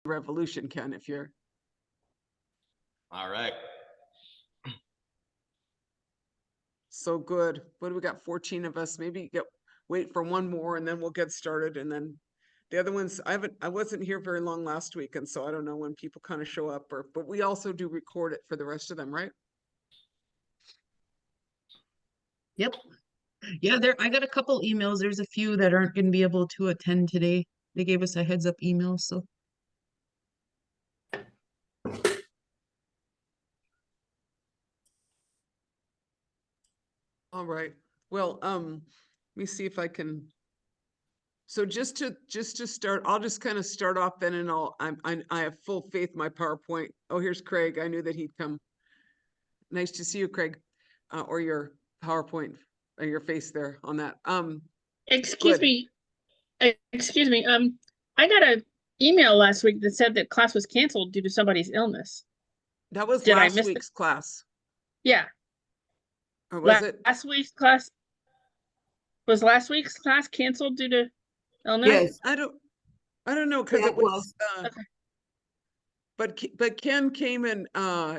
revolution, Ken, if you're. All right. So good. What do we got? 14 of us. Maybe wait for one more and then we'll get started. And then the other ones, I wasn't here very long last week. And so I don't know when people kind of show up but we also do record it for the rest of them, right? Yep. Yeah, I got a couple emails. There's a few that aren't going to be able to attend today. They gave us a heads up email, so. All right. Well, let me see if I can. So just to start, I'll just kind of start off then, and I have full faith in my PowerPoint. Oh, here's Craig. I knew that he'd come. Nice to see you, Craig, or your PowerPoint, your face there on that. Excuse good. me. Excuse me. I got an email last week that said that class was canceled due to somebody's illness. That was Did I last miss week's class. Yeah. Or was it? Last week's class was last week's class canceled due to illness? Yes. I don't know because it was. Okay. But Ken came and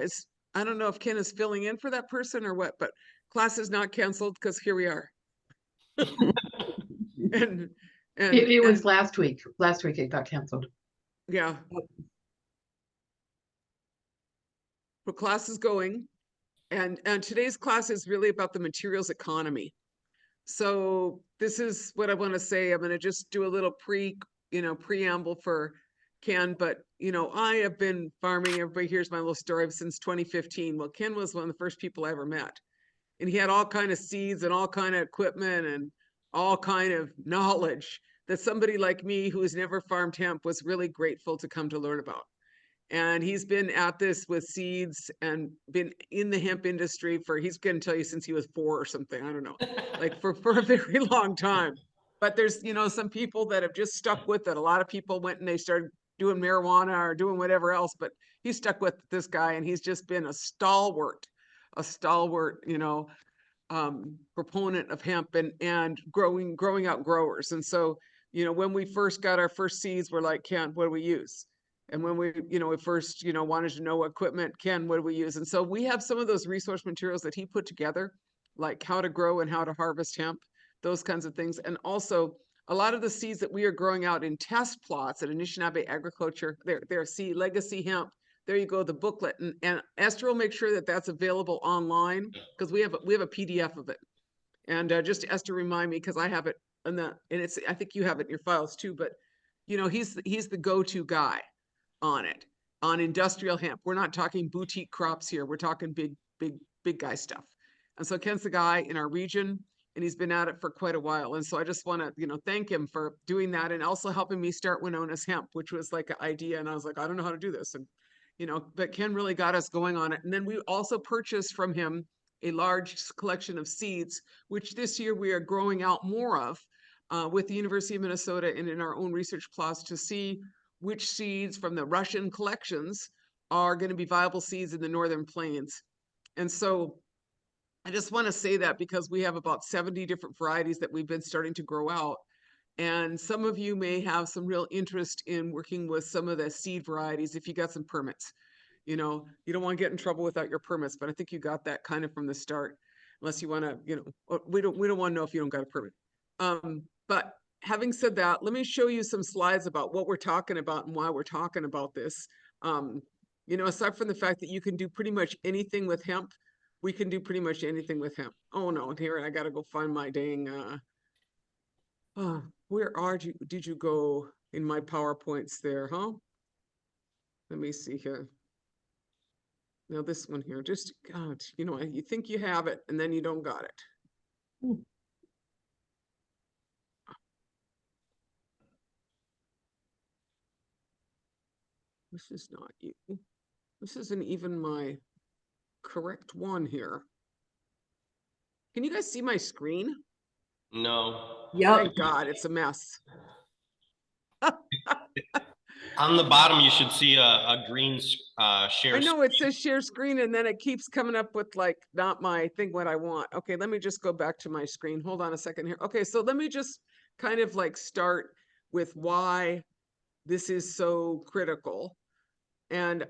is I don't know if Ken is filling in for that person or what, but class is not canceled because here we are. and it was last week. Last week it got canceled. Yeah. But class is going, and today's class is really about the materials economy. So this is what I want to say. I'm going to just do a little preamble for Ken, but I have been farming. Everybody hears my little story since 2015. Well, Ken was one of the first people I ever met, and he had all kind of seeds and all kind of equipment and all kind of knowledge that somebody like me who has never farmed hemp was really grateful to come to learn about. And he's been at this with seeds and been in the hemp industry he's going to tell you since he was 4 or something. I don't know, like for a very long time. But there's, some people that have just stuck with it. A lot of people went and they started doing marijuana or doing whatever else, but he stuck with this guy and he's just been a stalwart, proponent of hemp and growing out growers. And so, when we first got our first seeds, we're like, Ken, what do we use? And when we first, wanted to know what equipment, Ken, what do we use? And so we have some of those resource materials that he put together, like how to grow and how to harvest hemp, those kinds of things. And also a lot of the seeds that we are growing out in test plots at Anishinaabe Agriculture, they're seed legacy hemp. There you go, the booklet. And Esther will make sure that that's available online because we have a PDF of it. And just Esther, remind me because I have it and I think you have it in your files too, but he's the go-to guy on it, on industrial hemp. We're not talking boutique crops here. We're talking big guy stuff. And so Ken's the guy in our region and he's been at it for quite a while. And so I just want to, thank him for doing that and also helping me start Winona's Hemp, which was like an idea. And I was like, I don't know how to do this. And, but Ken really got us going on it. And then we also purchased from him a large collection of seeds, which this year we are growing out more of with the University of Minnesota and in our own research plots to see which seeds from the Russian collections are going to be viable seeds in the Northern Plains. And so I just want to say that because we have about 70 different varieties that we've been starting to grow out. And some of you may have some real interest in working with some of the seed varieties if you got some permits. You don't want to get in trouble without your permits, but I think you got that kind of from the start, unless you want to, we don't want to know if you don't got a permit. But having said that, let me show you some slides about what we're talking about and why we're talking about this. Aside from the fact that you can do pretty much anything with hemp, we can do pretty much anything with hemp. Oh no, here, I got to go find my dang, where did you go in my PowerPoints there, huh? Let me see here. Now this one here, just, God, you think you have it and then you don't got it. Ooh. This is not you. This isn't even my correct one here. Can you guys see my screen? No. Yep. Thank God, it's a mess. On the bottom, you should see a green share. I know it says share screen and then it keeps coming up with like not my thing what I want. Okay, let me just go back to my screen. Hold on a second here. Okay, so let me just kind of like start with why this is so critical. And,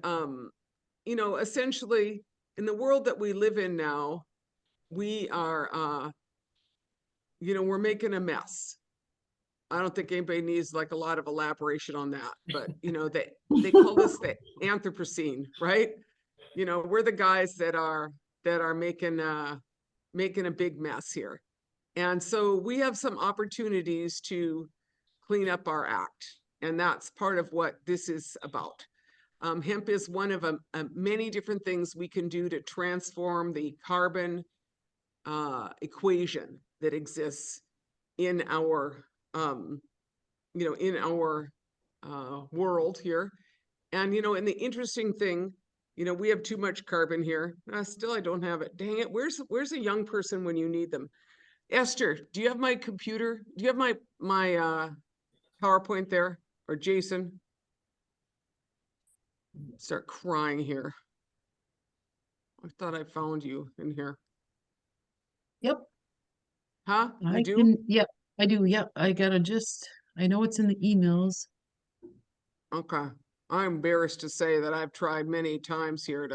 you know, essentially in the world that we live in now, we are, you know, we're making a mess. I don't think anybody needs like a lot of elaboration on that, but you know, they call this the Anthropocene, right? You know, we're the guys that are making a big mess here. And so we have some opportunities to clean up our act. And that's part of what this is about. Hemp is one of many different things we can do to transform the carbon equation that exists in our, you know, in our world here. And, you know, and the interesting thing, you know, we have too much carbon here. Still, I don't have it. Dang it. Where's a young person when you need them? Esther, do you have my computer? Do you have my PowerPoint there? Or Jason? Start crying here. I thought I found you in here. Yep, Huh? You I do? can, yep, I do, yep. I know it's in the emails. Okay. I'm embarrassed to say that I've tried many times here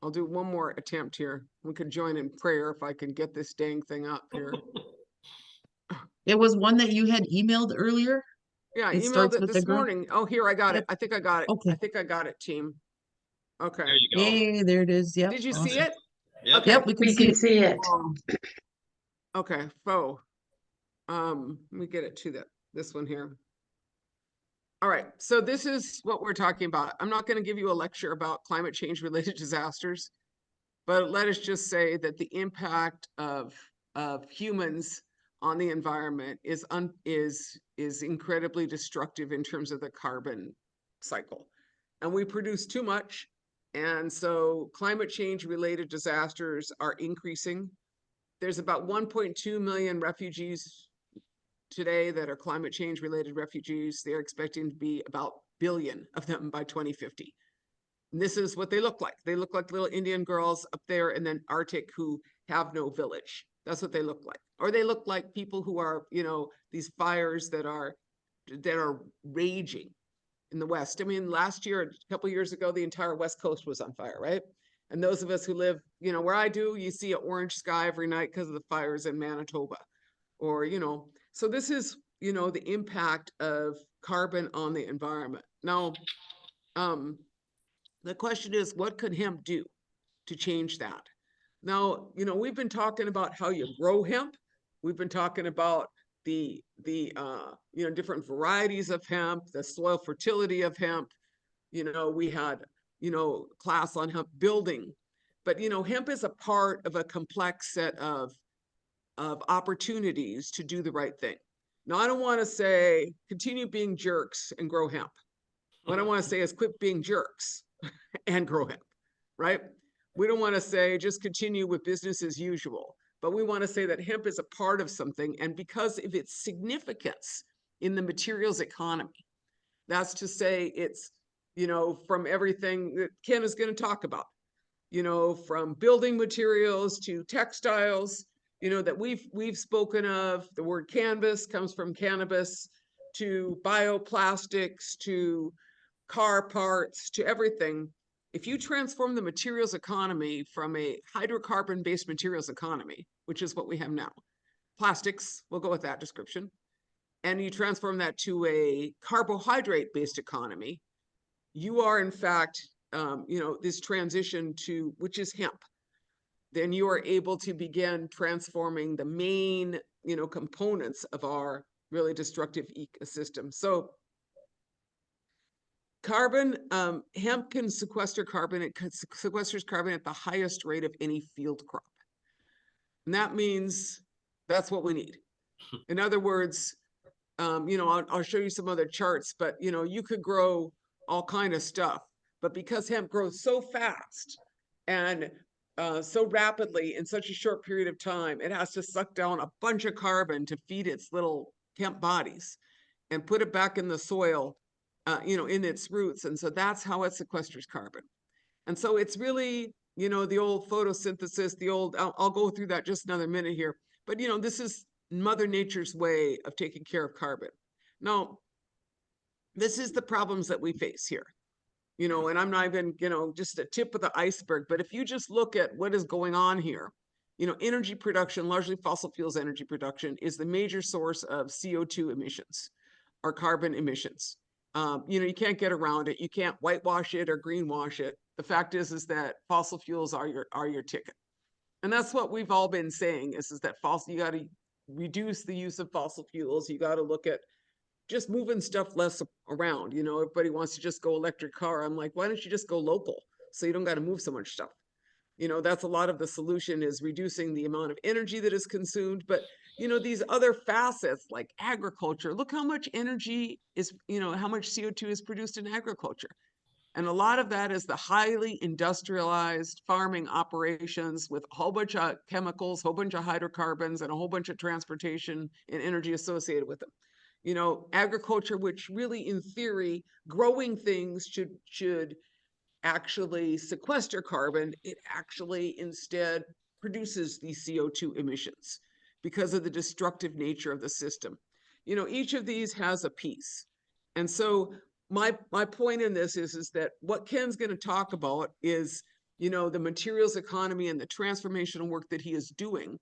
I'll do one more attempt here. We could join in prayer if I can get this dang thing up here. It was one that you had emailed earlier. Yeah, I It emailed starts it with the this graph. morning. Oh, here, I got it. Yep. I think I got it. Okay. I think I got it, team. Okay. There you go. Yay, there it is. Yep. Did you see awesome. it? Yep. Okay. Yep, we can We see can it. see it. Okay, let me get it to this one here. All right, so this is what we're talking about. I'm not going to give you a lecture about climate change related disasters, but let us just say that the impact of humans on the environment is incredibly destructive in terms of the carbon cycle. And we produce too much. And so climate change related disasters are increasing. There's about 1.2 million refugees today that are climate change related refugees. They're expecting to be about billion of them by 2050. And this is what they look like. They look like little Indian girls up there in the Arctic who have no village. That's what they look like. Or they look like people who are, you know, these fires that are raging in the West. I mean, last year, a couple of years ago, the entire West Coast was on fire, right? And those of us who live, you know, where I do, you see an orange sky every night because of the fires in Manitoba. Or, you know, so this is, you know, the impact of carbon on the environment. Now, the question is, what could hemp do to change that? Now, you know, we've been talking about how you grow hemp. We've been talking about the you know, different varieties of hemp, the soil fertility of hemp. You know, we had, you know, class on hemp building, but, you know, hemp is a part of a complex set of opportunities to do the right thing. Now, I don't want to say continue being jerks and grow hemp. What I want to say is quit being jerks and grow hemp, right? We don't want to say just continue with business as usual, but we want to say that hemp is a part of something. And because of its significance in the materials economy, that's to say it's, you know, from everything that Ken is going to talk about, you know, from building materials to textiles, you know, that we've spoken of. The word canvas comes from cannabis, to bioplastics, to car parts, to everything. If you transform the materials economy from a hydrocarbon-based materials economy, which is what we have now, plastics, we'll go with that description, and you transform that to a carbohydrate-based economy, you are in fact, you know, this transition to, which is hemp, then you are able to begin transforming the main, you know, components of our really destructive ecosystem. So carbon, hemp can sequester carbon. It sequesters carbon at the highest rate of any field crop. And that means that's what we need. In other words, you know, I'll show you some other charts, but, you know, you could grow all kind of stuff, but because hemp grows so fast and so rapidly in such a short period of time, it has to suck down a bunch of carbon to feed its little hemp bodies and put it back in the soil, you know, in its roots. And so that's how it sequesters carbon. And so it's really, you know, the old photosynthesis, the old, I'll go through that just another minute here. But, you know, this is Mother Nature's way of taking care of carbon. Now, this is the problems that we face here. You know, and I'm not even, you know, just a tip of the iceberg, but if you just look at what is going on here, you know, energy production, largely fossil fuels energy production, is the major source of CO2 emissions or carbon emissions. You know, you can't get around it. You can't whitewash it or greenwash it. The fact is that fossil fuels are your ticket. And that's what we've all been saying is that you got to reduce the use of fossil fuels. You got to look at just moving stuff less around. You know, everybody wants to just go electric car. I'm like, why don't you just go local so you don't got to move so much stuff? You know, that's a lot of the solution is reducing the amount of energy that is consumed. But, you know, these other facets like agriculture, look how much energy is, you know, how much CO2 is produced in agriculture. And a lot of that is the highly industrialized farming operations with a whole bunch of chemicals, whole bunch of hydrocarbons, and a whole bunch of transportation and energy associated with them. You know, agriculture, which really in theory, growing things should actually sequester carbon, it actually instead produces these CO2 emissions because of the destructive nature of the system. You know, each of these has a piece. And so my point in this is that what Ken's going to talk about is, you know, the materials economy and the transformational work that he is doing.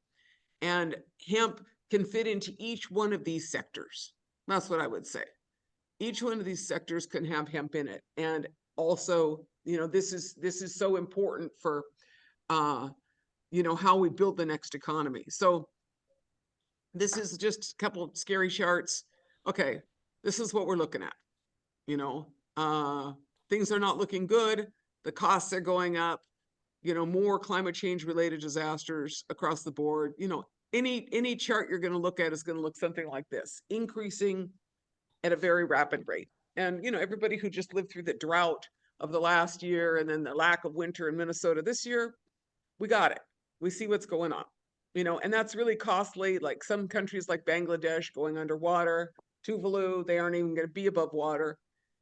And hemp can fit into each one of these sectors. That's what I would say. Each one of these sectors can have hemp in it. And also, you know, this is so important for, you know, how we build the next economy. So this is just a couple of scary charts. Okay, this is what we're looking at. You know, things are not looking good. The costs are going up. You know, more climate change related disasters across the board. You know, any chart you're going to look at is going to look something like this, increasing at a very rapid rate. And, you know, everybody who just lived through the drought of the last year and then the lack of winter in Minnesota this year, we got it. We see what's going on, you know, and that's really costly. Like some countries like Bangladesh going underwater, Tuvalu, they aren't even going to be above water.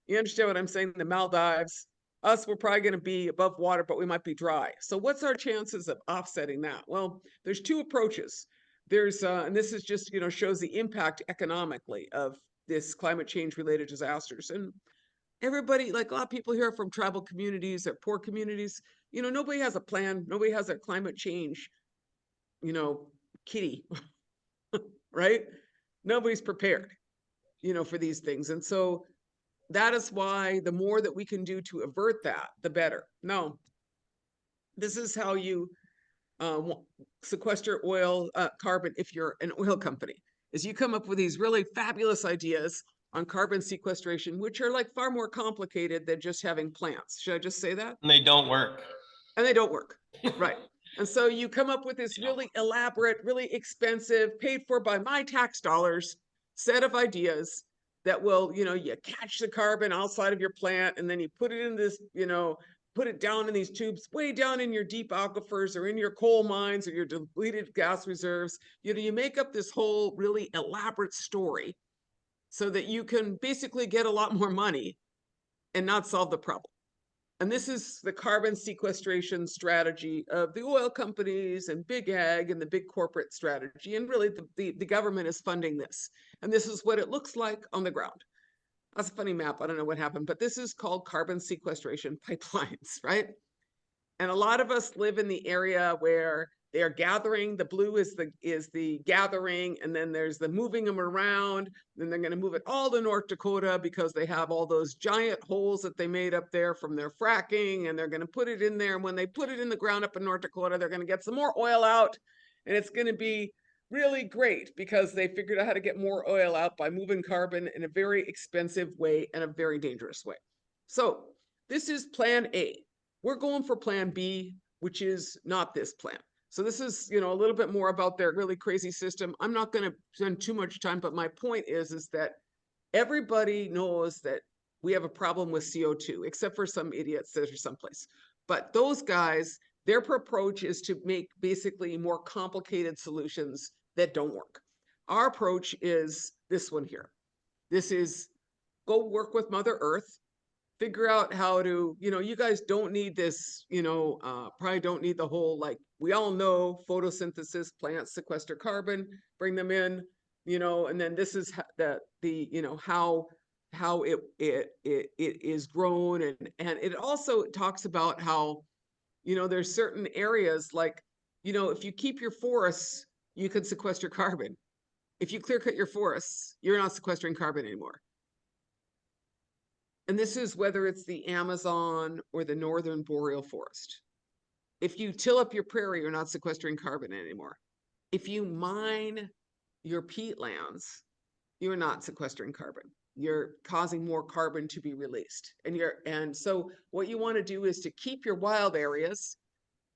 You understand what I'm saying? The Maldives, us, we're probably going to be above water, but we might be dry. So what's our chances of offsetting that? Well, there's two approaches. There's, and this is just, you know, shows the impact economically of this climate change related disasters. And everybody, like a lot of people here from tribal communities or poor communities, you know, nobody has a plan. Nobody has a climate change, you know, kitty, right? Nobody's prepared, you know, for these things. And so that is why the more that we can do to avert that, the better. No, this is how you sequester oil, carbon if you're an oil company, is you come up with these really fabulous ideas on carbon sequestration, which are like far more complicated than just having plants. Should I just say that? And they don't work. And they don't work, right? And so you come up with this really elaborate, really expensive, paid for by my tax dollars set of ideas that will, you know, you catch the carbon outside of your plant and then you put it in this, you know, put it down in these tubes way down in your deep aquifers or in your coal mines or your depleted gas reserves. You know, you make up this whole really elaborate story so that you can basically get a lot more money and not solve the problem. And this is the carbon sequestration strategy of the oil companies and big ag and the big corporate strategy. And really the government is funding this. And this is what it looks like on the ground. That's a funny map. I don't know what happened, but this is called carbon sequestration pipelines, right? And a lot of us live in the area where they are gathering. The blue is the gathering, and then there's the moving them around. Then they're going to move it all to North Dakota because they have all those giant holes that they made up there from their fracking, and they're going to put it in there. And when they put it in the ground up in North Dakota, they're going to get some more oil out, and it's going to be really great because they figured out how to get more oil out by moving carbon in a very expensive way and a very dangerous way. So this is plan A. We're going for plan B, which is not this plan. So this is, you know, a little bit more about their really crazy system. I'm not going to spend too much time, but my point is that everybody knows that we have a problem with CO2, except for some idiots that are someplace. But those guys, their approach is to make basically more complicated solutions that don't work. Our approach is this one here. This is go work with Mother Earth, figure out how to, you know, you guys don't need this, you know, probably don't need the whole, like, we all know photosynthesis, plants sequester carbon, bring them in, you know, and then this is you know, how how it is grown, and it also talks about how, there's certain areas like, if you keep your forests, you can sequester carbon. If you clear cut your forests, you're not sequestering carbon anymore. And this is whether it's the Amazon or the northern boreal forest. If you till up your prairie, you're not sequestering carbon anymore. If you mine your peatlands, you're not sequestering carbon. You're causing more carbon to be released. And so what you want to do is to keep your wild areas,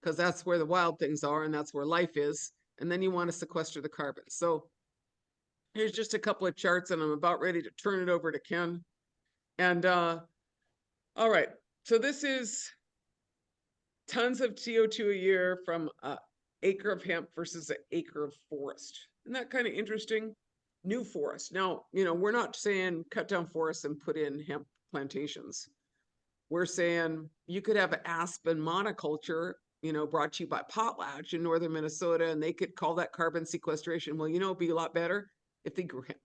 because that's where the wild things are and that's where life is. And then you want to sequester the carbon. So here's just a couple of charts, and I'm about ready to turn it over to Ken. And all right, so this is tons of CO2 a year from an acre of hemp versus an acre of forest. Isn't that kind of interesting? New forest. Now, we're not saying cut down forests and put in hemp plantations. We're saying you could have an aspen monoculture, brought to you by Potlatch in northern Minnesota, and they could call that carbon sequestration. Well, it'd be a lot better if they grew hemp.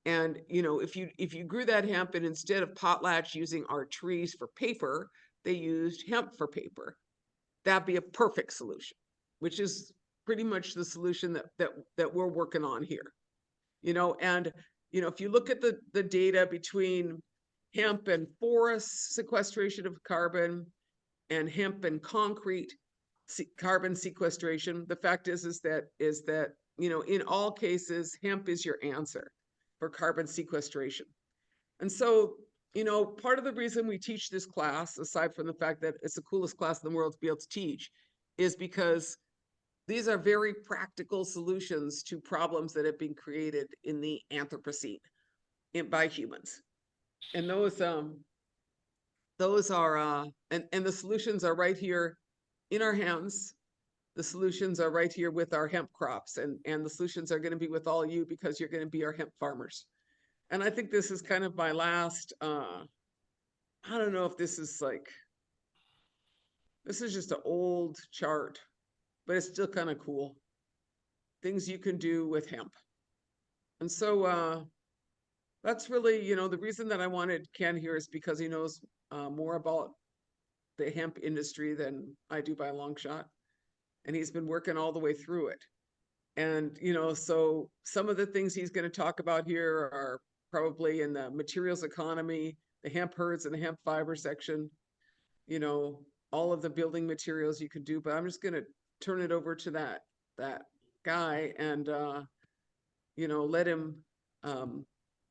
And if you grew that hemp, and instead of Potlatch using our trees for paper, they used hemp for paper, that'd be a perfect solution, which is pretty much the solution that we're working on here. And if you look at the data between hemp and forest sequestration of carbon and hemp and concrete carbon sequestration, the fact is that in all cases, hemp is your answer for carbon sequestration. And so, part of the reason we teach this class, aside from the fact that it's the coolest class in the world to be able to teach, is because these are very practical solutions to problems that have been created in the Anthropocene by humans. And those are, and the solutions are right here in our hands. The solutions are right here with our hemp crops, and the solutions are going to be with all you, because you're going to be our hemp farmers. And I think this is kind of my last, I don't know if this is just an old chart, but it's still kind of cool. Things you can do with hemp. And so that's really, the reason that I wanted Ken here is because he knows more about the hemp industry than I do by a long shot. And he's been working all the way through it. And, so some of the things he's going to talk about here are probably in the materials economy, the hemp herds and the hemp fiber section, all of the building materials you could do. But I'm just going to turn it over to that guy and,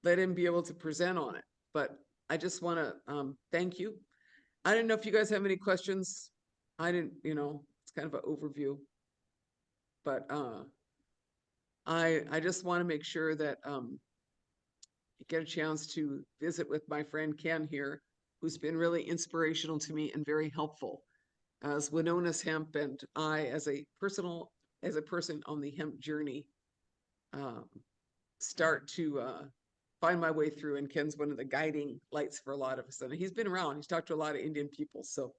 let him be able to present on it. But I just want to thank you. I didn't know if you guys have any questions. I didn't, it's kind of an overview. But I just want to make sure that you get a chance to visit with my friend Ken here, who's been really inspirational to me and very helpful as Winona's Hemp, and I as a person on the hemp journey start to find my way through. And Ken's one of the guiding lights for a lot of us. And he's been around. He's talked to a lot of Indian people. So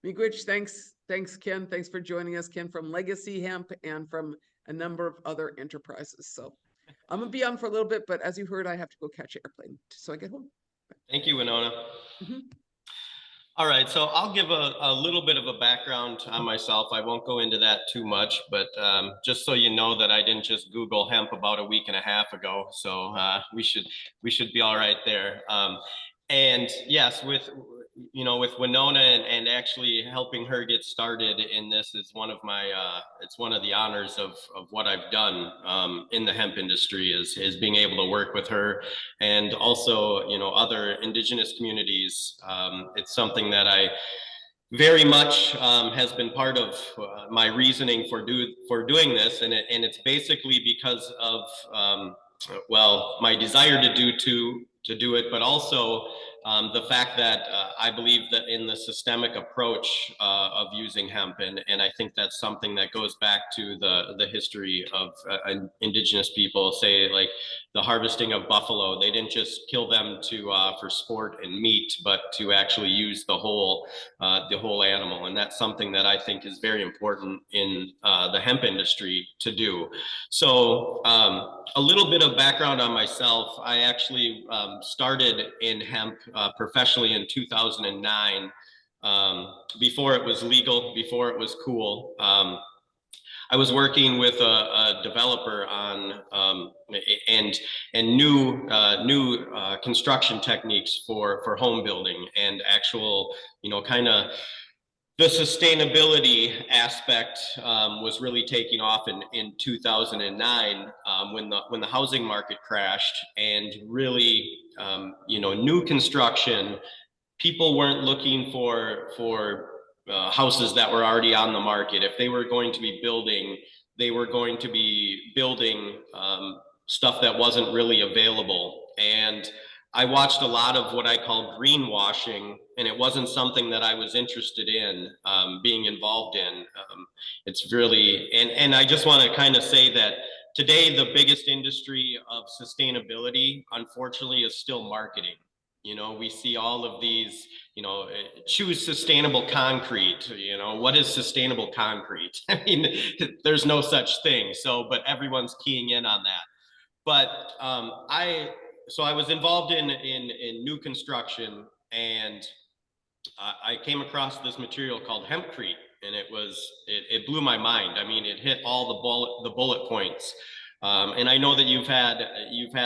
Miigwech, thanks, Ken. Thanks for joining us, Ken, from Legacy Hemp and from a number of other enterprises. So I'm gonna be on for a little bit, but as you heard, I have to go catch an airplane so I get home. Thank you, Winona. Mm-hmm. All right, so I'll give a little bit of a background on myself. I won't go into that too much, but just so you know that I didn't just Google hemp about a week and a half ago. So we should be all right there. And yes, with Winona and actually helping her get started in this is one of my it's one of the honors of what I've done in the hemp industry is being able to work with her, and also other indigenous communities. It's something that I very much has been part of my reasoning for doing this, and it's basically because of well, my desire to do it, but also the fact that I believe that in the systemic approach of using hemp, and I think that's something that goes back to the history of indigenous people, say like the harvesting of buffalo. They didn't just kill them for sport and meat, but to actually use the whole animal, and that's something that I think is very important in the hemp industry to do. So a little bit of background on myself. I actually started in hemp professionally in 2009, before it was legal, before it was cool. I was working with a developer on new construction techniques for home building, and actual, kind of the sustainability aspect was really taking off in 2009, when the housing market crashed, and really, new construction, people weren't looking for houses that were already on the market. If they were going to be building, they were going to be building stuff that wasn't really available. And I watched a lot of what I call greenwashing, and it wasn't something that I was interested in being involved in. It's really, and I just want to kind of say that today the biggest industry of sustainability, unfortunately, is still marketing. We see all of these, choose sustainable concrete. What is sustainable concrete? I mean, there's no such thing. So, but everyone's keying in on that. But so I was involved in new construction, and I came across this material called hempcrete, and it blew my mind. I mean, it hit all the bullet points. And I know that you've had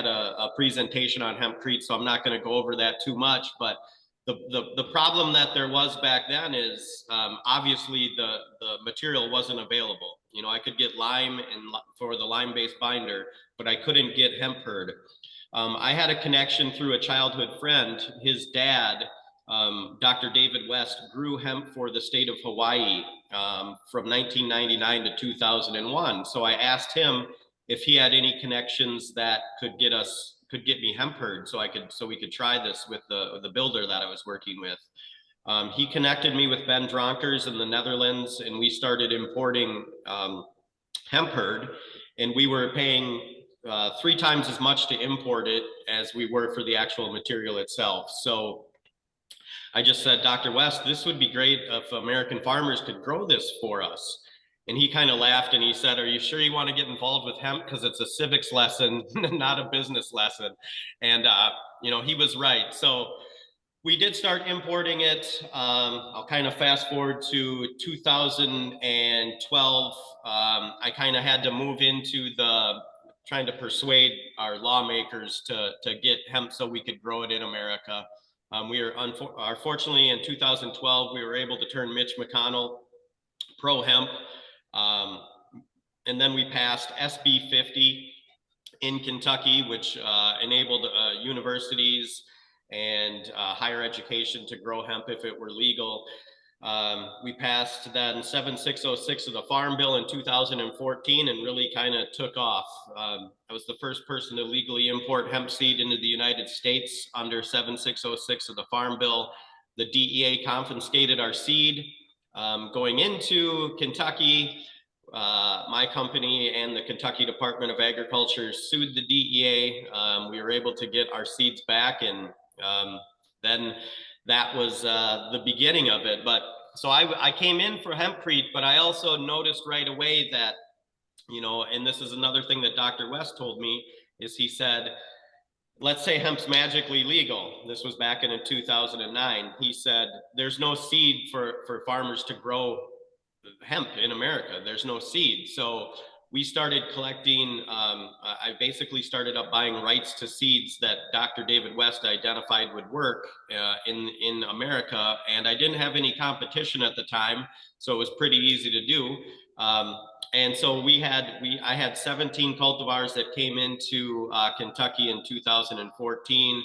a presentation on hempcrete, so I'm not going to go over that too much. But the problem that there was back then is obviously the material wasn't available. I could get lime for the lime-based binder, but I couldn't get hemp hurd. I had a connection through a childhood friend. His dad, Dr. David West, grew hemp for the state of Hawaii from 1999 to 2001. So I asked him if he had any connections that could get me hemp hurd, so we could try this with the builder that I was working with. He connected me with Ben Dronkers in the Netherlands, and we started importing hemp hurd, and we were paying 3 times as much to import it as we were for the actual material itself. So I just said, Dr. West, this would be great if American farmers could grow this for us. And he kind of laughed and he said, are you sure you want to get involved with hemp? Because it's a civics lesson, not a business lesson. And, he was right. So we did start importing it. I'll kind of fast forward to 2012. I kind of had to move into trying to persuade our lawmakers to get hemp so we could grow it in America. Unfortunately, in 2012, we were able to turn Mitch McConnell pro-hemp. And then we passed SB 50 in Kentucky, which enabled universities and higher education to grow hemp if it were legal. We passed then 7606 of the Farm Bill in 2014 and really kind of took off. I was the first person to legally import hemp seed into the United States under 7606 of the Farm Bill. The DEA confiscated our seed. Going into Kentucky, my company and the Kentucky Department of Agriculture sued the DEA. We were able to get our seeds back, and then that was the beginning of it. But so I came in for hempcrete, but I also noticed right away that, and this is another thing that Dr. West told me, is he said, let's say hemp's magically legal. This was back in 2009. He said, there's no seed for farmers to grow hemp in America. There's no seed. So we started collecting, I basically started up buying rights to seeds that Dr. David West identified would work in America. And I didn't have any competition at the time, so it was pretty easy to do. And so I had 17 cultivars that came into Kentucky in 2014.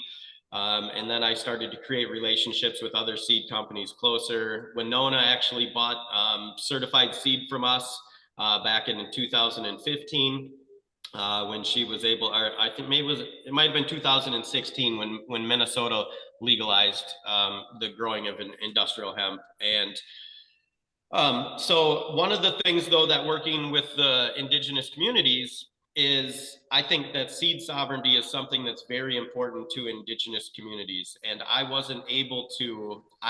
And then I started to create relationships with other seed companies closer. Winona actually bought certified seed from us back in 2015 when she was able, or I think maybe it might have been 2016 when Minnesota legalized the growing of industrial hemp. And so one of the things, though, that working with the indigenous communities is, I think that seed sovereignty is something that's very important to indigenous communities. And I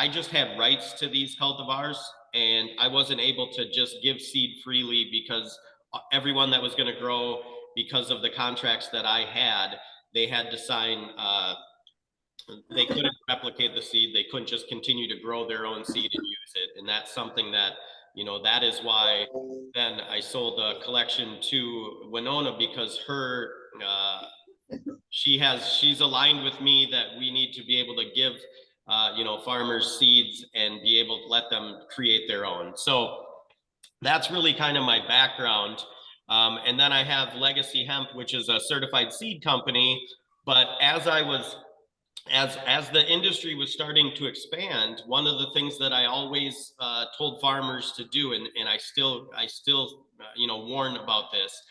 just had rights to these cultivars, and I wasn't able to just give seed freely because everyone that was going to grow because of the contracts that I had, they had to sign, they couldn't replicate the seed. They couldn't just continue to grow their own seed and use it. And that's something that, you know, that is why then I sold the collection to Winona, because her, she's aligned with me that we need to be able to give, you know, farmers seeds and be able to let them create their own. So that's really kind of my background. And then I have Legacy Hemp, which is a certified seed company. But as I was, as the industry was starting to expand, one of the things that I always told farmers to do, and I still you know, warn about this,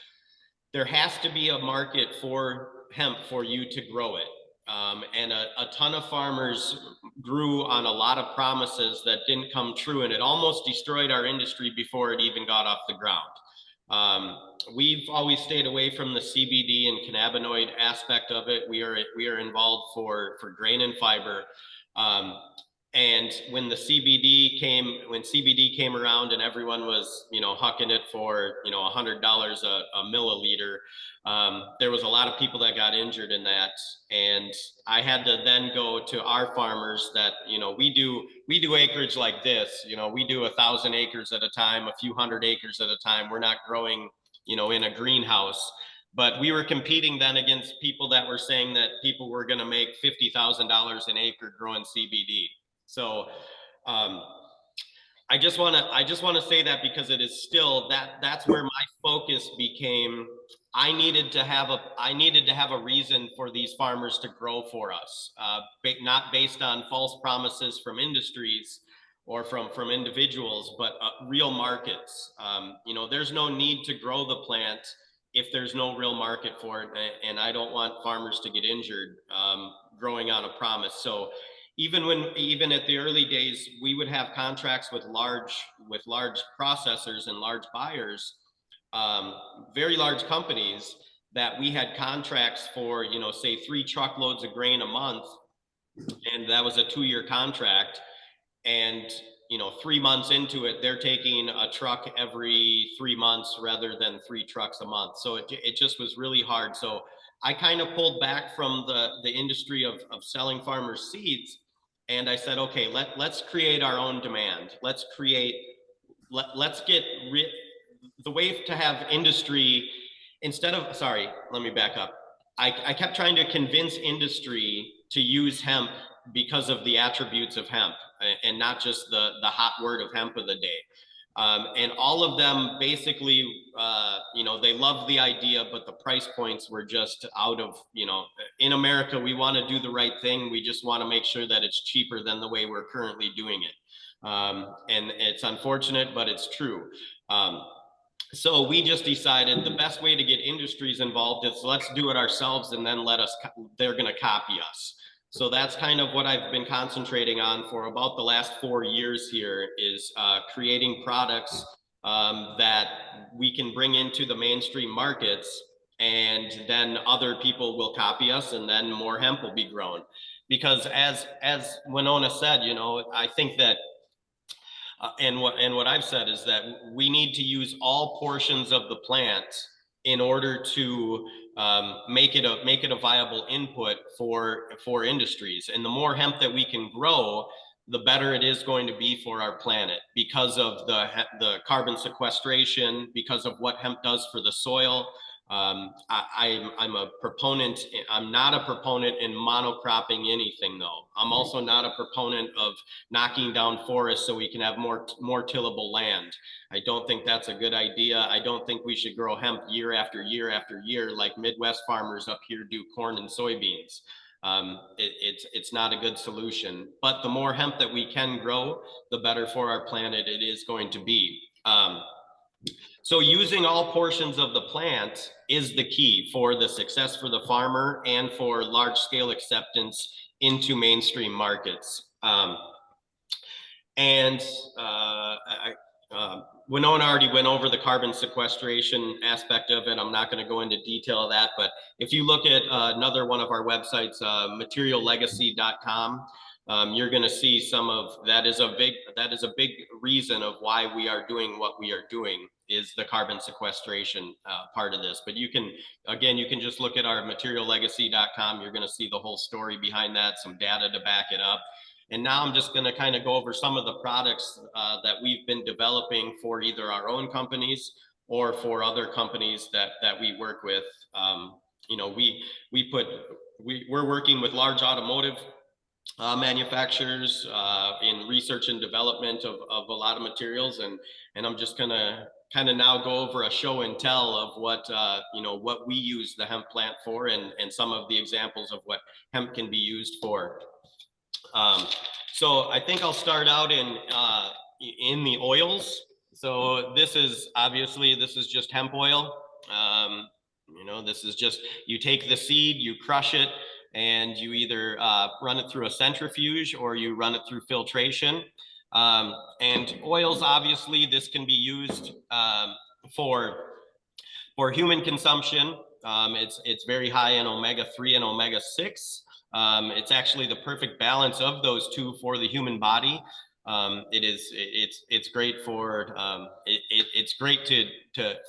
there has to be a market for hemp for you to grow it. And a ton of farmers grew on a lot of promises that didn't come true, and it almost destroyed our industry before it even got off the ground. We've always stayed away from the CBD and cannabinoid aspect of it. We are involved for grain and fiber. And when CBD came around and everyone was, you know, hucking it for, you know, $100 a milliliter, there was a lot of people that got injured in that. And I had to then go to our farmers that, you know, we do acreage like this, you know, we do 1,000 acres at a time, a few hundred acres at a time. We're not growing, you know, in a greenhouse. But we were competing then against people that were saying that people were going to make $50,000 an acre growing CBD. So I just want to say that, because it is still that's where my focus became. I needed to have a reason for these farmers to grow for us, not based on false promises from industries or from individuals, but real markets. You know, there's no need to grow the plant if there's no real market for it, and I don't want farmers to get injured growing on a promise. So even at the early days, we would have contracts with large processors and large buyers, very large companies, that we had contracts for, you know, say 3 truckloads of grain a month, and that was a 2-year contract. And, you know, 3 months into it, they're taking a truck every 3 months rather than 3 trucks a month. So it just was really hard. So I kind of pulled back from the industry of selling farmers seeds. And I said, okay, let's create our own demand. Let's get the way to have industry let me back up. I kept trying to convince industry to use hemp because of the attributes of hemp, and not just the hot word of hemp of the day. And all of them basically, you know, they loved the idea, but the price points were just out of, you know, in America, we want to do the right thing. We just want to make sure that it's cheaper than the way we're currently doing it. And it's unfortunate, but it's true. So we just decided the best way to get industries involved is let's do it ourselves, and then they're going to copy us. So that's kind of what I've been concentrating on for about the last 4 years here, is creating products that we can bring into the mainstream markets, and then other people will copy us, and then more hemp will be grown. Because as Winona said, you know, I think that and what I've said is that we need to use all portions of the plant in order to make it a viable input for industries. And the more hemp that we can grow, the better it is going to be for our planet, because of the carbon sequestration, because of what hemp does for the soil. I'm a proponent. I'm not a proponent in monocropping anything, though. I'm also not a proponent of knocking down forests so we can have more tillable land. I don't think that's a good idea. I don't think we should grow hemp year after year after year like Midwest farmers up here do corn and soybeans. It's not a good solution. But the more hemp that we can grow, the better for our planet it is going to be. So using all portions of the plant is the key for the success for the farmer and for large scale acceptance into mainstream markets. Winona already went over the carbon sequestration aspect of it. I'm not going to go into detail of that, but if you look at another one of our websites, materiallegacy.com, you're going to see some of that is a big reason of why we are doing what we are doing, is the carbon sequestration part of this. But you can just look at our materiallegacy.com. You're going to see the whole story behind that, some data to back it up. And now I'm just going to kind of go over some of the products that we've been developing for either our own companies or for other companies that we work with. You know, we're working with large automotive manufacturers in research and development of a lot of materials, and I'm just gonna kind of now go over a show and tell of what you know, what we use the hemp plant for, and some of the examples of what hemp can be used for. So I think I'll start out in the oils. So this is just hemp oil. You know, this is just, you take the seed, you crush it, and you either run it through a centrifuge or you run it through filtration. And oils, obviously, this can be used for human consumption. It's very high in omega-3 and omega-6. It's actually the perfect balance of those two for the human body. It's great for it's great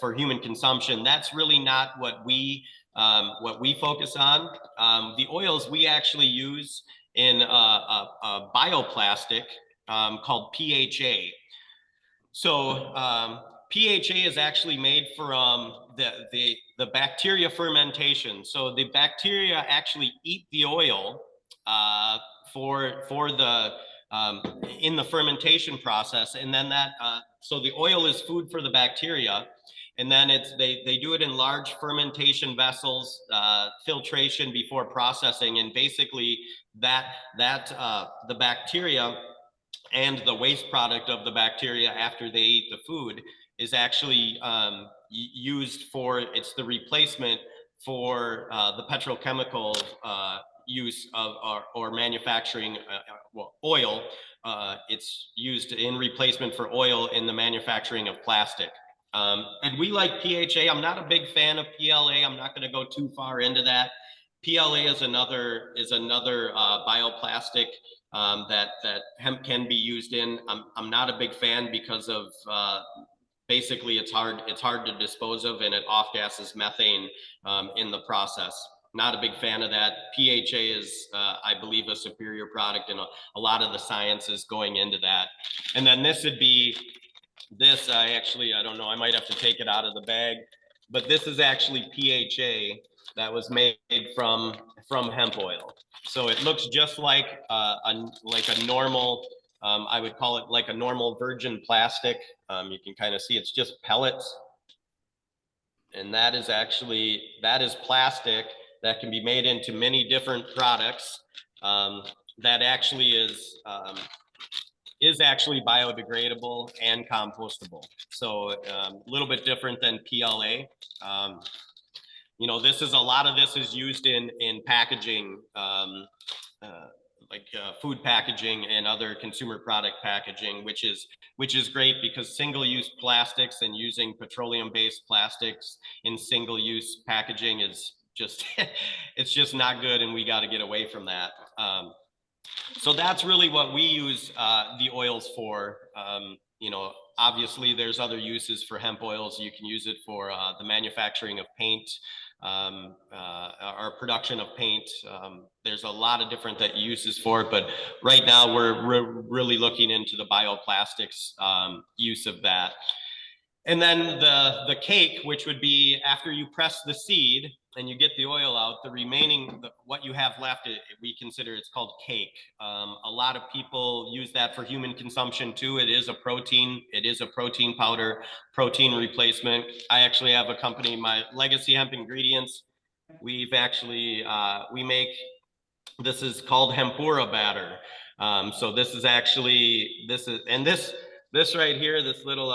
for human consumption. That's really not what we focus on. The oils we actually use in a bioplastic called PHA. So PHA is actually made from the bacteria fermentation. So the bacteria actually eat the oil for the in the fermentation process, and then that so the oil is food for the bacteria, and then they do it in large fermentation vessels, filtration before processing, and basically the bacteria and the waste product of the bacteria after they eat the food is actually used for, it's the replacement for the petrochemical use of or manufacturing oil. It's used in replacement for oil in the manufacturing of plastic. And we like PHA. I'm not a big fan of PLA. I'm not going to go too far into that. PLA is another bioplastic that hemp can be used in. I'm not a big fan because of basically it's hard to dispose of, and it off-gases methane in the process. Not a big fan of that. PHA is, I believe, a superior product, and a lot of the science is going into that. And then this would be this. I don't know. I might have to take it out of the bag, but this is actually PHA that was made from hemp oil. So it looks just like a normal, I would call it like a normal virgin plastic. You can kind of see it's just pellets. And that is plastic that can be made into many different products. That actually is actually biodegradable and compostable. So a little bit different than PLA. You know, a lot of this is used in packaging, like food packaging and other consumer product packaging, which is great, because single-use plastics and using petroleum-based plastics in single-use packaging is just it's just not good, and we got to get away from that. So that's really what we use the oils for. You know, obviously there's other uses for hemp oils. You can use it for the manufacturing of paint, or production of paint. There's a lot of different uses for it, but right now we're really looking into the bioplastics use of that. And then the cake, which would be after you press the seed and you get the oil out, the remaining, what you have left, we consider, it's called cake. A lot of people use that for human consumption too. It is a protein powder, protein replacement. I actually have a company, my Legacy Hemp Ingredients. We've actually, this is called Hempura batter. So this is this right here, this little,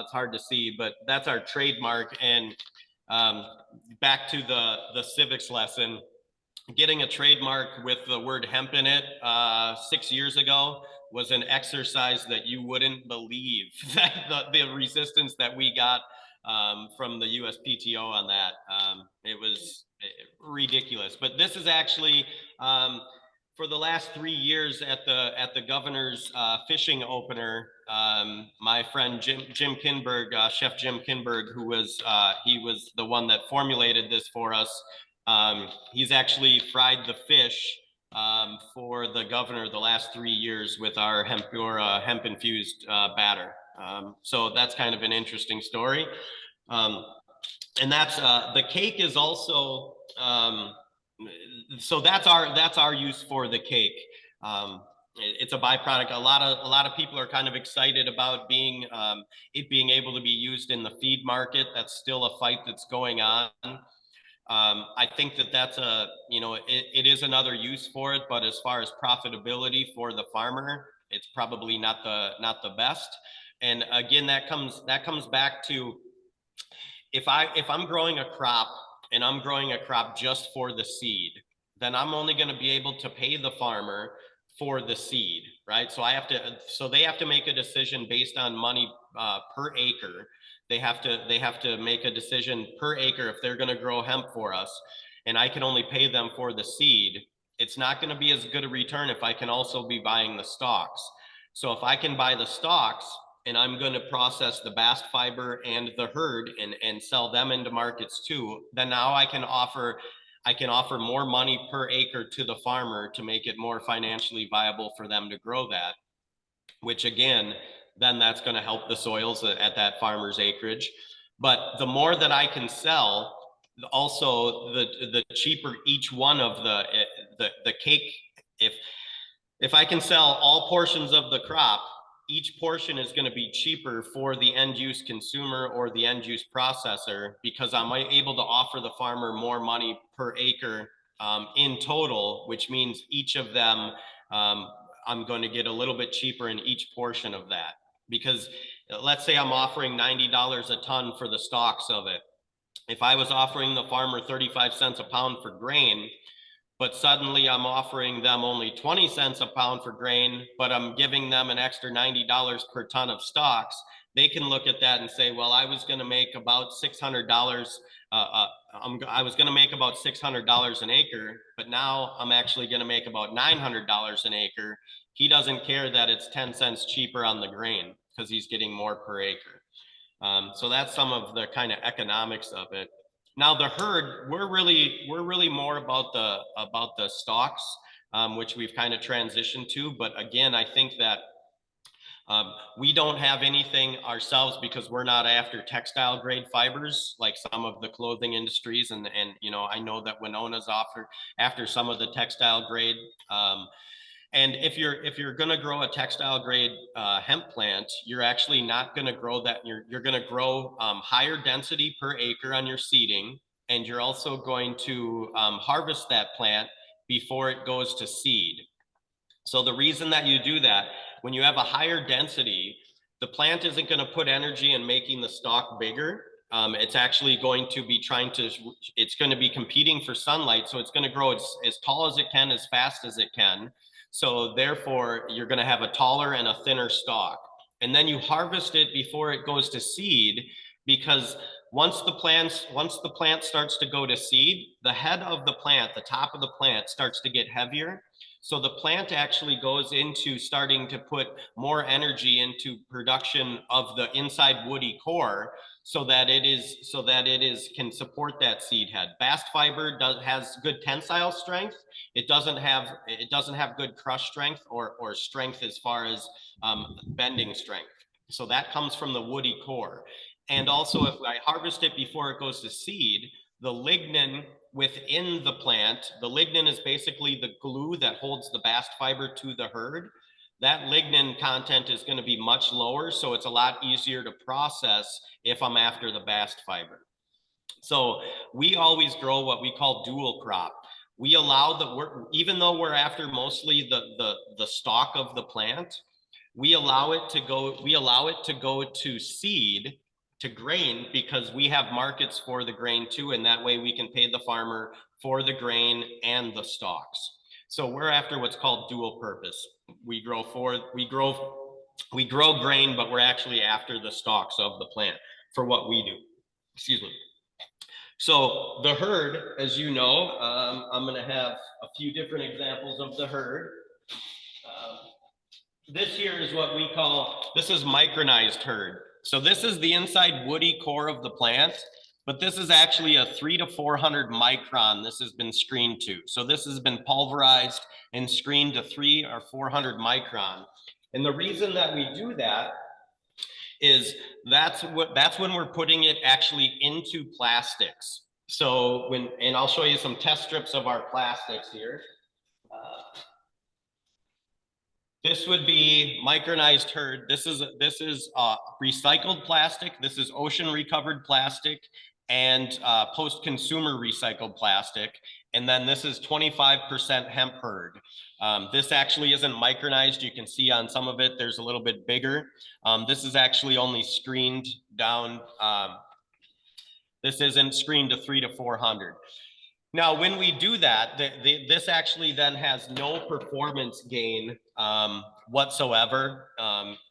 it's hard to see, but that's our trademark. And back to the civics lesson, getting a trademark with the word hemp in it 6 years ago was an exercise that you wouldn't believe, that the resistance that we got from the USPTO on that. It was ridiculous. But this is actually for the last 3 years at the governor's fishing opener, my friend Jim Kinberg, Chef Jim Kinberg, who was he was the one that formulated this for us. He's actually fried the fish for the governor the last 3 years with our hemp infused batter. So that's kind of an interesting story. And that's the cake is also so that's our use for the cake. It's a byproduct. A lot of people are kind of excited about it being able to be used in the feed market. That's still a fight that's going on. I think that's it is another use for it, but as far as profitability for the farmer, it's probably not the best. And again, that comes back to if I'm growing a crop and I'm growing a crop just for the seed, then I'm only going to be able to pay the farmer for the seed, right? So they have to make a decision based on money per acre. They have to make a decision per acre if they're going to grow hemp for us, and I can only pay them for the seed. It's not going to be as good a return if I can also be buying the stalks. So if I can buy the stalks and I'm going to process the bast fiber and the hurd and sell them into markets too, then now I can offer more money per acre to the farmer to make it more financially viable for them to grow that, which again, then that's going to help the soils at that farmer's acreage. But the more that I can sell, also the cheaper each one of the cake. If I can sell all portions of the crop, each portion is going to be cheaper for the end use consumer or the end use processor, because I'm able to offer the farmer more money per acre in total, which means each of them I'm going to get a little bit cheaper in each portion of that. Because let's say I'm offering $90 a ton for the stalks of it. If I was offering the farmer 35 cents a pound for grain, but suddenly I'm offering them only 20 cents a pound for grain, but I'm giving them an extra $90 per ton of stalks, they can look at that and say, well, I was going to make about $600. I was going to make about $600 an acre, but now I'm actually going to make about $900 an acre. He doesn't care that it's 10 cents cheaper on the grain because he's getting more per acre. So that's some of the kind of economics of it. Now the herd, we're really more about the stalks, which we've kind of transitioned to. But again, I think that we don't have anything ourselves because we're not after textile grade fibers like some of the clothing industries, and I know that Winona's after some of the textile grade. And if you're going to grow a textile grade hemp plant, you're actually not going to grow that. You're going to grow higher density per acre on your seeding, and you're also going to harvest that plant before it goes to seed. So the reason that you do that, when you have a higher density, the plant isn't going to put energy in making the stalk bigger. It's actually going to be it's going to be competing for sunlight. So it's going to grow as tall as it can, as fast as it can. So therefore, you're going to have a taller and a thinner stalk. And then you harvest it before it goes to seed, because once the plant starts to go to seed, the head of the plant, the top of the plant, starts to get heavier. So the plant actually goes into starting to put more energy into production of the inside woody core, so that it can support that seed head. Bast fiber has good tensile strength. It doesn't have good crush strength or strength as far as bending strength. So that comes from the woody core. And also, if I harvest it before it goes to seed, the lignin within the plant, the lignin is basically the glue that holds the bast fiber to the herd. That lignin content is going to be much lower, so it's a lot easier to process if I'm after the bast fiber. So we always grow what we call dual crop. We allow even though we're after mostly the stalk of the plant, we allow it to go to seed, to grain, because we have markets for the grain too, and that way we can pay the farmer for the grain and the stalks. So we're after what's called dual purpose. We grow grain, but we're actually after the stalks of the plant for what we do. Excuse me. So the herd, as you know, I'm going to have a few different examples of the herd. This here is what we call, this is micronized herd. So this is the inside woody core of the plant, but this is actually a 300 to 400 micron this has been screened to. So this has been pulverized and screened to 300 or 400 micron. And the reason that we do that is that's when we're putting it actually into plastics. So and I'll show you some test strips of our plastics here. This would be micronized herd. This is recycled plastic. This is ocean recovered plastic and post-consumer recycled plastic. And then this is 25% hemp herd. This actually isn't micronized. You can see on some of it, there's a little bit bigger. This is actually only screened down. This isn't screened to 300 to 400. Now, when we do that, this actually then has no performance gain whatsoever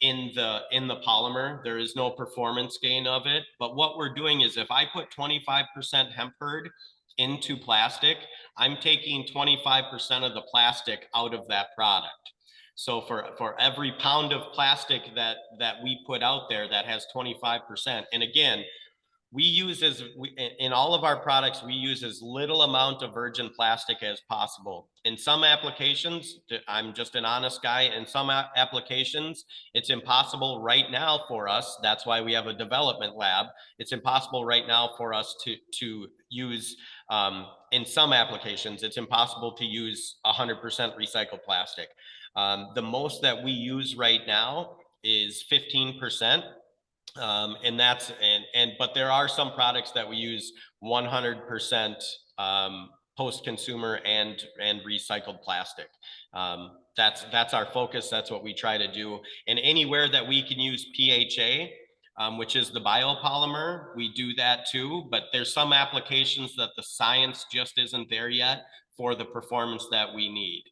in the polymer. There is no performance gain of it. But what we're doing is if I put 25% hemp herd into plastic, I'm taking 25% of the plastic out of that product. So for every pound of plastic that we put out there that has 25%, and again, we use in all of our products, we use as little amount of virgin plastic as possible. In some applications, I'm just an honest guy, in some applications, it's impossible right now for us. That's why we have a development lab. It's impossible right now for us to use, in some applications, it's impossible to use 100% recycled plastic. The most that we use right now is 15%. But there are some products that we use 100% post-consumer and recycled plastic. That's our focus. That's what we try to do. And anywhere that we can use PHA, which is the biopolymer, we do that too. But there's some applications that the science just isn't there yet for the performance that we need.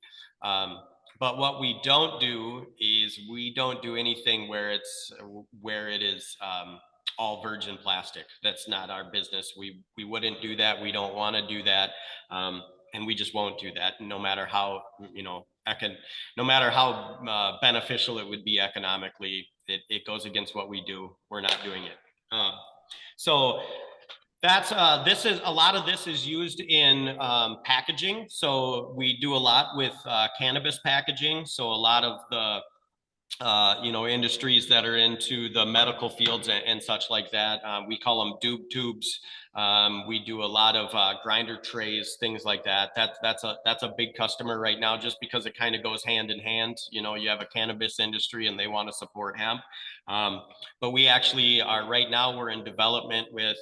But what we don't do is we don't do anything where it is all virgin plastic. That's not our business. We wouldn't do that. We don't want to do that, and we just won't do that. No matter how no matter how beneficial it would be economically, it goes against what we do. We're not doing it. So. That's a lot of this is used in packaging. So we do a lot with cannabis packaging. So a lot of the industries that are into the medical fields and such like that. We call them doob tubes. We do a lot of grinder trays, things like that. That's a big customer right now, just because it kind of goes hand in hand. You have a cannabis industry and they want to support hemp. But we actually are right now, we're in development with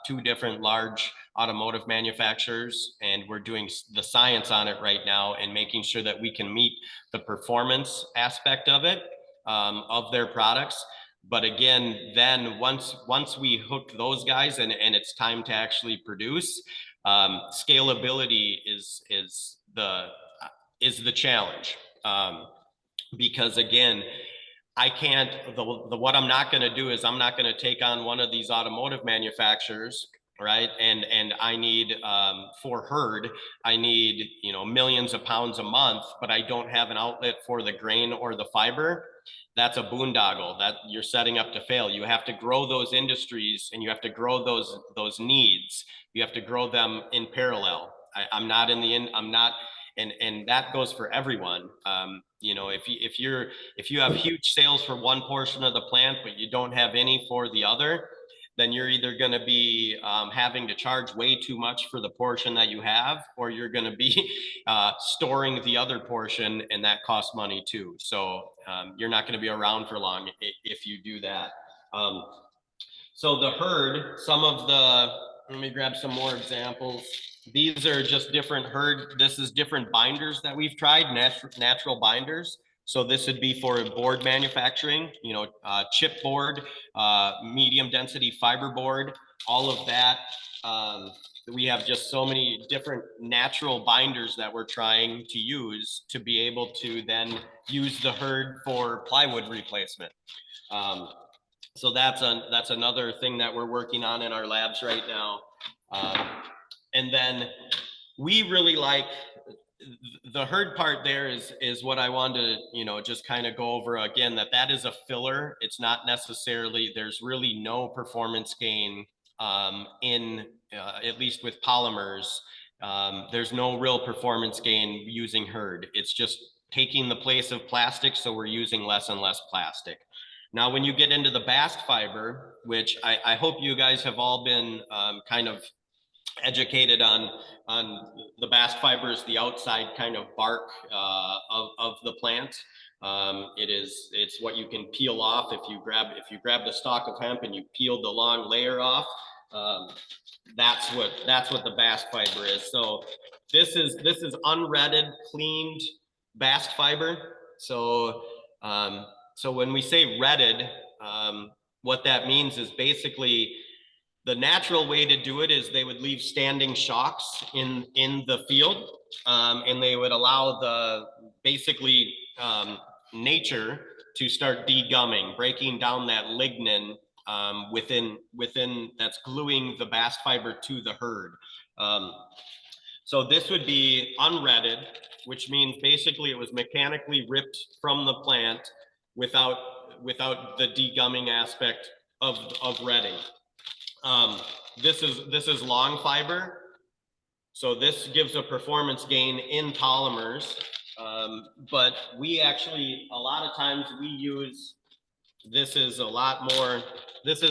2 different large automotive manufacturers, and we're doing the science on it right now and making sure that we can meet the performance aspect of it, of their products. But again, then once we hook those guys and it's time to actually produce, scalability is the challenge. Because again, I can't, what I'm not going to do is I'm not going to take on one of these automotive manufacturers, right? And I need, for herd, I need, millions of pounds a month, but I don't have an outlet for the grain or the fiber. That's a boondoggle that you're setting up to fail. You have to grow those industries and you have to grow those needs. You have to grow them in parallel. I'm not, and that goes for everyone. If you have huge sales for one portion of the plant, but you don't have any for the other, then you're either going to be having to charge way too much for the portion that you have, or you're going to be storing the other portion, and that costs money too. So you're not going to be around for long if you do that. So the herd, let me grab some more examples. These are just different herd. This is different binders that we've tried, natural binders. So this would be for board manufacturing, chipboard, medium density fiberboard, all of that. We have just so many different natural binders that we're trying to use to be able to then use the herd for plywood replacement. So that's another thing that we're working on in our labs right now. And then we really like the herd part there is what I wanted to, you know, just kind of go over again, that is a filler. It's not necessarily, there's really no performance gain in at least with polymers. There's no real performance gain using herd. It's just taking the place of plastic. So we're using less and less plastic. Now, when you get into the bast fiber, which I hope you guys have all been kind of educated on the bast fibers, the outside kind of bark of the plant. It's what you can peel off if you grab the stalk of hemp and you peel the long layer off. That's what the bast fiber is. So this is unretted, cleaned bast fiber. So so when we say retted, what that means is basically the natural way to do it is they would leave standing shocks in the field, and they would allow the basically nature to start degumming, breaking down that lignin within that's gluing the bast fiber to the herd. So this would be unretted, which means basically it was mechanically ripped from the plant without the degumming aspect of retting. This is long fiber. So this gives a performance gain in polymers. But we actually, a lot of times we use, this is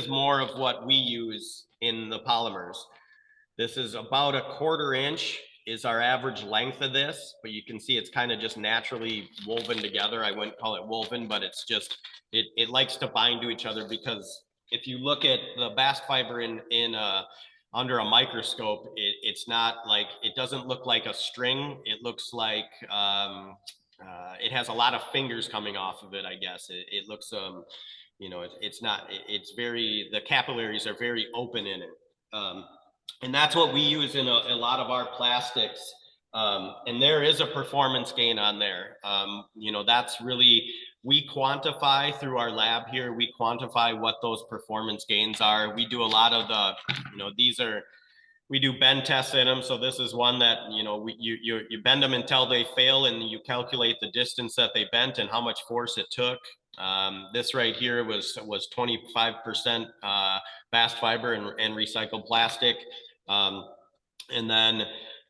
more of what we use in the polymers. This is about 1/4 inch is our average length of this, but you can see it's kind of just naturally woven together. I wouldn't call it woven, but it's just, it likes to bind to each other, because if you look at the bast fiber under a microscope, it's not like, it doesn't look like a string. It looks like it has a lot of fingers coming off of it, I guess. It looks, you know, it's not, it's very, the capillaries are very open in it. And that's what we use in a lot of our plastics. And there is a performance gain on there. You know, that's really, we quantify through our lab here, we quantify what those performance gains are. We do a lot of the, you know, we do bend tests in them. So this is one that, you know, you bend them until they fail, and you calculate the distance that they bent and how much force it took. This right here was 25% bast fiber and recycled plastic. And then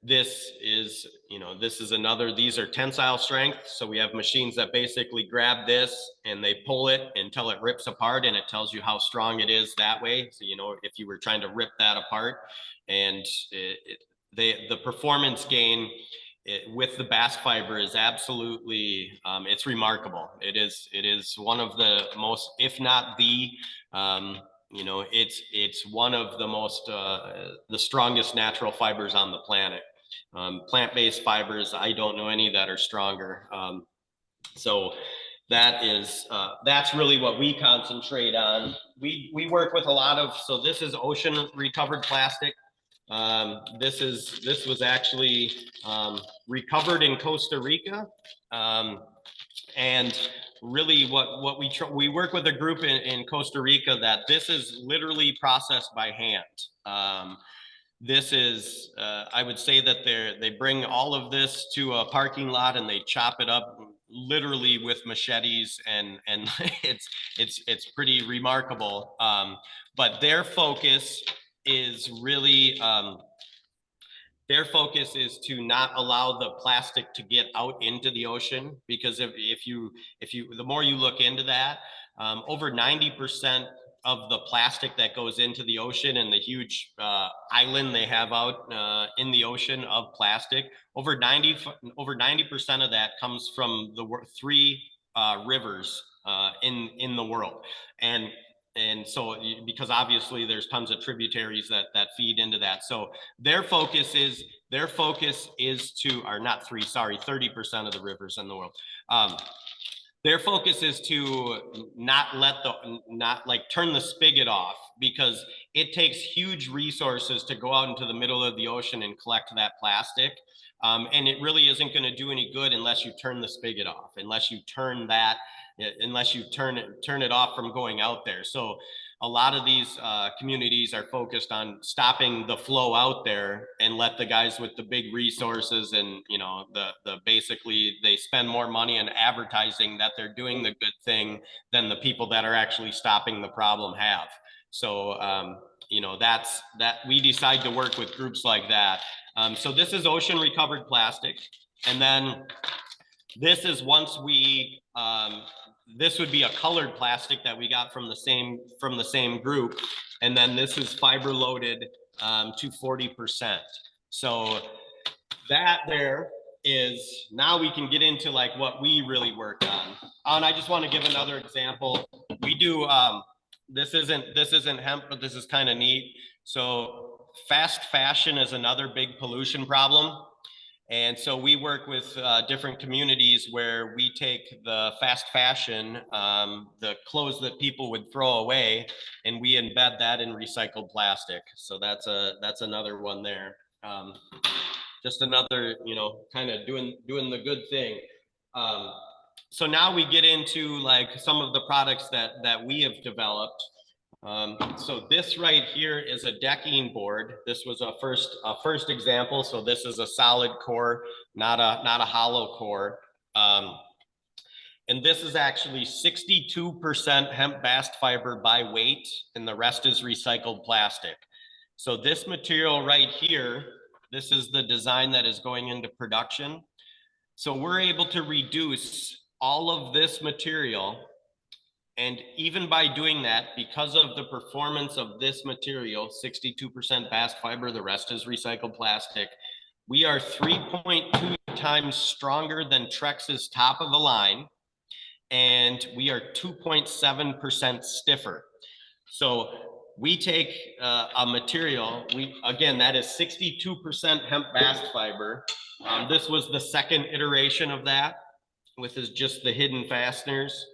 this is, you know, this is another, these are tensile strength. So we have machines that basically grab this and they pull it until it rips apart, and it tells you how strong it is that way. So, you know, if you were trying to rip that apart, and the performance gain with the bast fiber is absolutely, it's remarkable. It is one of the most, if not the, you know, it's one of the most, the strongest natural fibers on the planet. Plant-based fibers, I don't know any that are stronger. So that is, that's really what we concentrate on. We work with a lot of, so this is ocean recovered plastic. This was actually recovered in Costa Rica. And really what we work with a group in Costa Rica that this is literally processed by hand. This is, I would say that they bring all of this to a parking lot and they chop it up literally with machetes, and it's pretty remarkable. But their focus is really, their focus is to not allow the plastic to get out into the ocean, because if you the more you look into that, over 90% of the plastic that goes into the ocean, and the huge island they have out in the ocean of plastic, over 90% of that comes from the 3 rivers in the world. And so, because obviously there's tons of tributaries that feed into that. So their focus is to, or not 3, sorry, 30% of the rivers in the world. Their focus is to not turn the spigot off, because it takes huge resources to go out into the middle of the ocean and collect that plastic. And it really isn't going to do any good unless you turn the spigot off, unless you turn it off from going out there. So a lot of these communities are focused on stopping the flow out there and let the guys with the big resources and, you know, the basically they spend more money on advertising that they're doing the good thing than the people that are actually stopping the problem have. So, you know, that we decide to work with groups like that. So this is ocean recovered plastic. And then this is once we, this would be a colored plastic that we got from the same group. And then this is fiber loaded to 40%. So that there is, now we can get into like what we really work on. And I just want to give another example. We do, this isn't hemp, but this is kind of neat. So fast fashion is another big pollution problem. And so we work with different communities where we take the fast fashion, the clothes that people would throw away, and we embed that in recycled plastic. So that's another one there. Just another, you know, kind of doing the good thing. So now we get into like some of the products that we have developed. So this right here is a decking board. This was a first example. So this is a solid core, not a hollow core. And this is actually 62% hemp bast fiber by weight, and the rest is recycled plastic. So this material right here, this is the design that is going into production. So we're able to reduce all of this material. And even by doing that, because of the performance of this material, 62% bast fiber, the rest is recycled plastic, we are 3.2 times stronger than Trex's top of the line, and we are 2.7% stiffer. So we take a material, again, that is 62% hemp bast fiber. This was the second iteration of that, with just the hidden fasteners.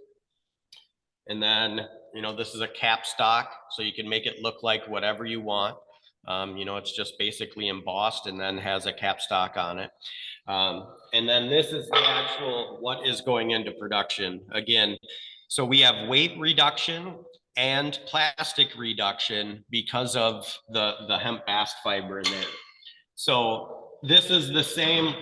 And then, you know, this is a cap stock, so you can make it look like whatever you want. You know, it's just basically embossed and then has a cap stock on it. And then this is the actual, what is going into production. Again, so we have weight reduction and plastic reduction because of the hemp bast fiber in there. So this is the same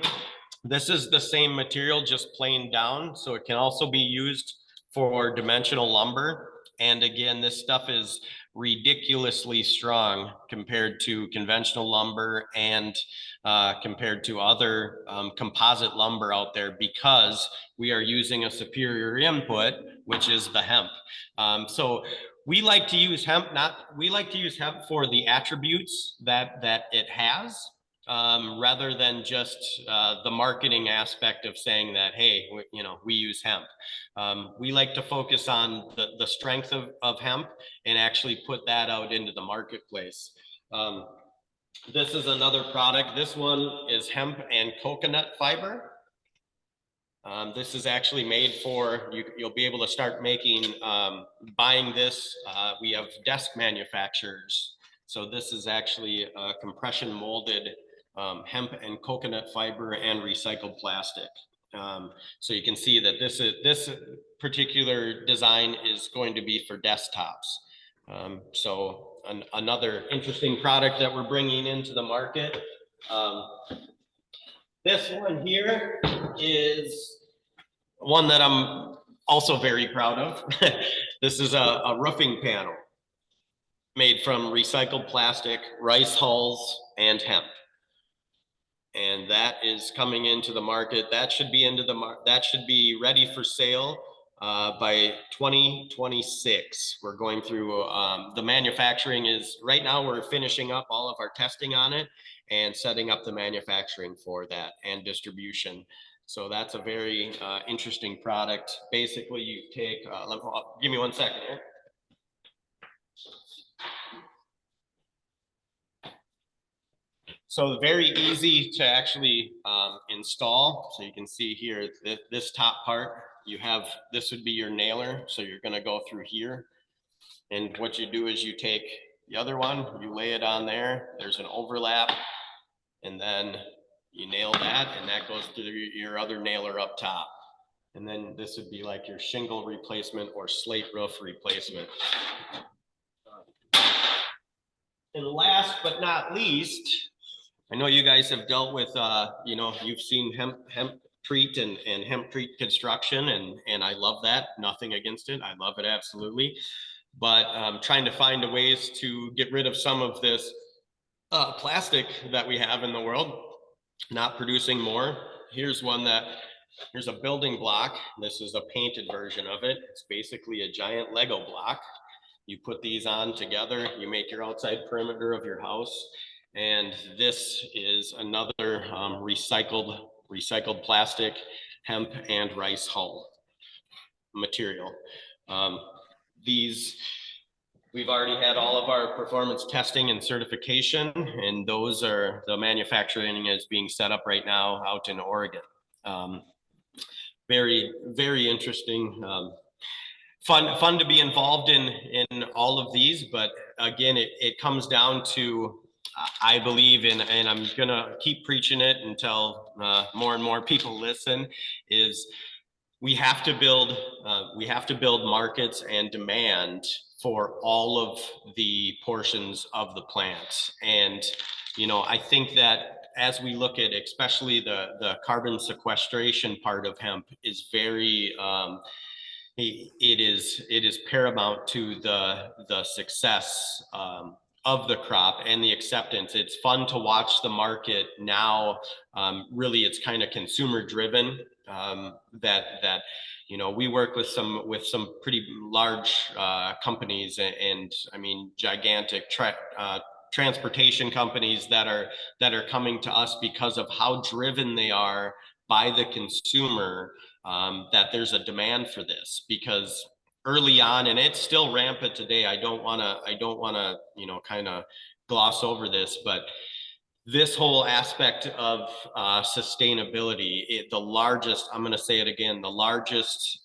material, just plain down. So it can also be used for dimensional lumber. And again, this stuff is ridiculously strong compared to conventional lumber and compared to other composite lumber out there, because we are using a superior input, which is the hemp. So we like to use hemp, for the attributes that it has. Rather than just the marketing aspect of saying that, hey, you know, we use hemp. We like to focus on the strength of hemp and actually put that out into the marketplace. This is another product. This one is hemp and coconut fiber. This is actually made for, you'll be able to start making, buying this. We have desk manufacturers. So this is actually compression molded hemp and coconut fiber and recycled plastic. So you can see that this particular design is going to be for desktops. So another interesting product that we're bringing into the market. This one here is one that I'm also very proud of. This is a roofing panel made from recycled plastic, rice hulls, and hemp. And that is coming into the market. That should be ready for sale by 2026. We're going through the manufacturing is right now. We're finishing up all of our testing on it and setting up the manufacturing for that and distribution. So that's a very interesting product. Basically, you take. Give me 1 second here. So very easy to actually install. So you can see here, this top part, you have, this would be your nailer. So you're gonna go through here. And what you do is you take the other one, you lay it on there, there's an overlap, and then you nail that, and that goes through your other nailer up top. And then this would be like your shingle replacement or slate roof replacement. And last but not least, I know you guys have dealt with, you've seen hempcrete and hempcrete construction, and I love that. Nothing against it. I love it absolutely. But trying to find a ways to get rid of some of this plastic that we have in the world, not producing more. Here's a building block. This is a painted version of it. It's basically a giant Lego block. You put these on together, you make your outside perimeter of your house. And this is another recycled plastic, hemp and rice hull material. We've already had all of our performance testing and certification, and the manufacturing is being set up right now out in Oregon. Very, very interesting. Fun to be involved in all of these, but again, it comes down to, I believe in, and I'm gonna keep preaching it until more and more people listen, is we have to build markets and demand for all of the portions of the plant. And I think that as we look at especially the carbon sequestration part of hemp is very it is paramount to the success of the crop and the acceptance. It's fun to watch the market now. Really, it's kind of consumer driven. That we work with some pretty large companies and I mean gigantic transportation companies that are coming to us because of how driven they are by the consumer. That there's a demand for this, because early on, and it's still rampant today. I don't want to kind of gloss over this, but this whole aspect of sustainability, I'm going to say it again, the largest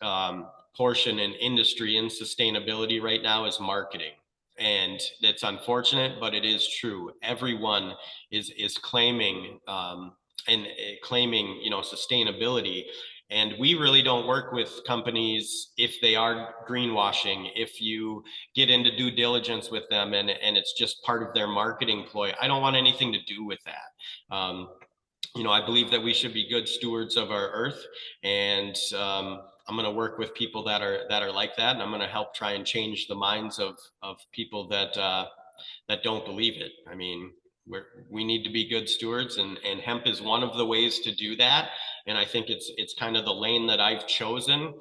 portion in industry in sustainability right now is marketing. And it's unfortunate, but it is true. Everyone is claiming claiming sustainability. And we really don't work with companies if they are greenwashing, if you get into due diligence with them and it's just part of their marketing ploy. I don't want anything to do with that. I believe that we should be good stewards of our earth, and I'm going to work with people that are like that, and I'm going to help try and change the minds of people that don't believe it. I mean, we need to be good stewards, and hemp is one of the ways to do that. And I think it's kind of the lane that I've chosen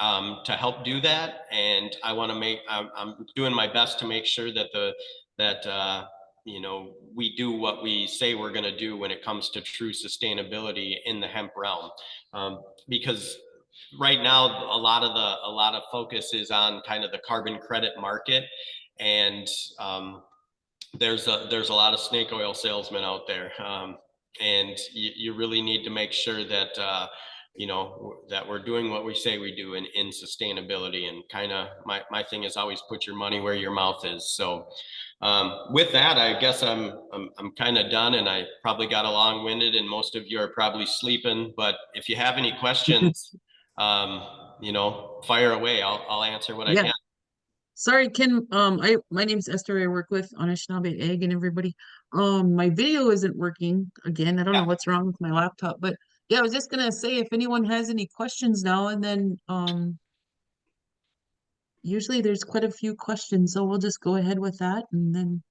to help do that. And I'm doing my best to make sure that we do what we say we're going to do when it comes to true sustainability in the hemp realm. Because right now, a lot of focus is on kind of the carbon credit market, and there's a lot of snake oil salesmen out there, and you really need to make sure that that we're doing what we say we do in sustainability. And kind of my thing is always put your money where your mouth is. So with that, I guess I'm kind of done, and I probably got long-winded, and most of you are probably sleeping. But if you have any questions, fire away. I'll answer what I can. Sorry, Ken, my name's Esther. I work with Anishinaabe Egg and everybody. My video isn't working again. I don't know what's wrong with my laptop, but yeah, I was just gonna say if anyone has any questions now, and then usually there's quite a few questions, so we'll just go ahead with that and then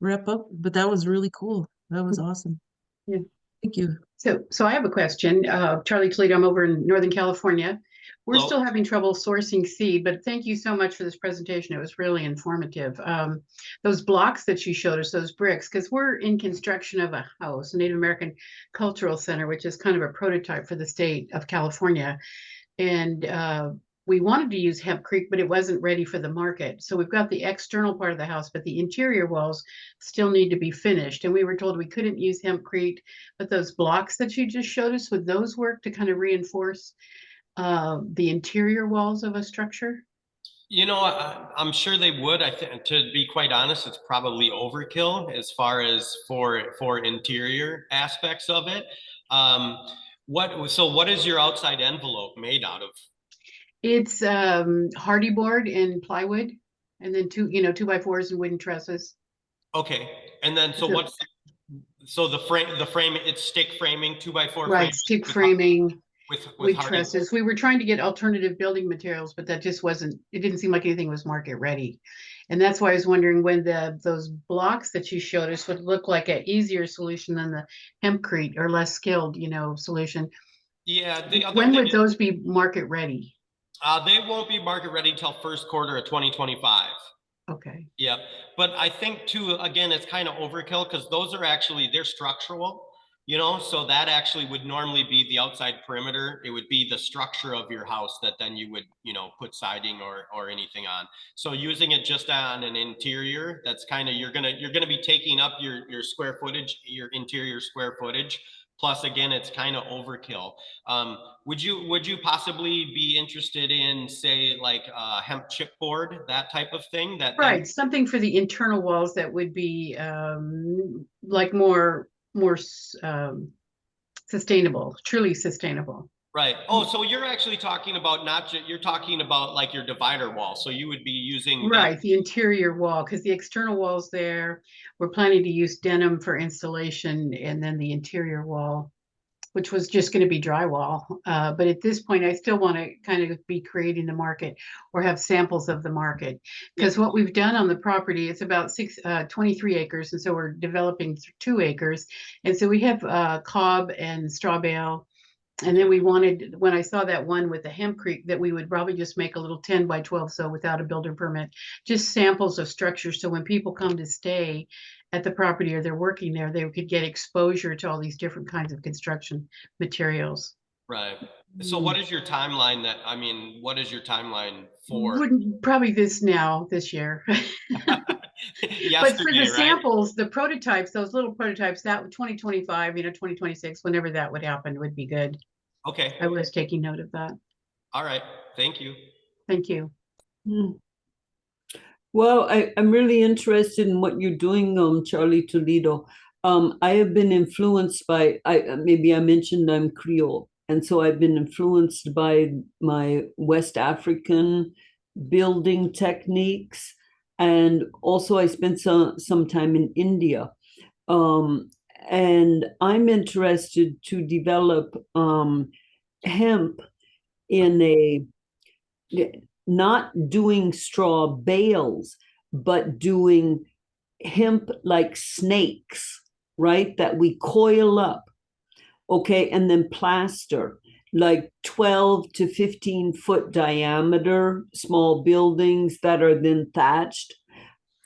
wrap up. But that was really cool. That was awesome. Yeah. Thank you. So I have a question. Charlie Toledo, I'm over in Northern California. We're Hello. still having trouble sourcing seed, but thank you so much for this presentation. It was really informative. Those blocks that you showed us, those bricks, because we're in construction of a house, a Native American Cultural Center, which is kind of a prototype for the state of California. And we wanted to use hempcrete, but it wasn't ready for the market. So we've got the external part of the house, but the interior walls still need to be finished. And we were told we couldn't use hempcrete, but those blocks that you just showed us, would those work to kind of reinforce the interior walls of a structure? I'm sure they would. I think, to be quite honest, it's probably overkill as far as for interior aspects of it. What is your outside envelope made out of? It's hardy board and plywood, and then 2x4s and wooden trusses. Okay, and then so what's so the frame it's stick framing, 2x4 frame Right, stick framing with with hardy. trusses. We were trying to get alternative building materials, but that just wasn't, it didn't seem like anything was market ready. And that's why I was wondering when those blocks that you showed us would look like an easier solution than the hempcrete or less skilled, solution. Yeah, the other When thing would those be market ready? they won't be market ready till first quarter of 2025. Okay. Yeah, but I think too, again, it's kind of overkill because those are actually, they're structural, so that actually would normally be the outside perimeter. It would be the structure of your house that then you would, put siding or anything on. So using it just on an interior, that's kind of, you're gonna be taking up your square footage, your interior square footage. Plus, again, it's kind of overkill. Would you possibly be interested in, say, like hemp chipboard, that type of thing? Right, something for the internal walls that would be like more sustainable, truly sustainable. Right. Oh, so you're actually talking about you're talking about like your divider wall. So you would be using Right, the interior wall, because the external walls there, we're planning to use denim for installation, and then the interior wall, which was just going to be drywall. But at this point, I still want to kind of be creating the market or have samples of the market. Because what we've done on the property, it's about 23 acres. And so we're developing 2 acres. And so we have cob and straw bale. And then we wanted, when I saw that one with the hempcrete, that we would probably just make a little 10 by 12, so without a builder permit, just samples of structures. So when people come to stay at the property or they're working there, they could get exposure to all these different kinds of construction materials. Right. So what is your timeline what is your timeline for? Wouldn't probably this year. But for the samples, the prototypes, those little prototypes, that 2025, 2026, whenever that would happen would be good. Okay. I was taking note of that. All right. Thank you. Thank you. Well, I'm really interested in what you're doing, Charlie Toledo. I have been influenced by, maybe I mentioned I'm Creole, and so I've been influenced by my West African building techniques, and also I spent some time in India. And I'm interested to develop hemp in not doing straw bales, but doing hemp like snakes, right? That we coil up, okay, and then plaster like 12 to 15 foot diameter small buildings that are then thatched.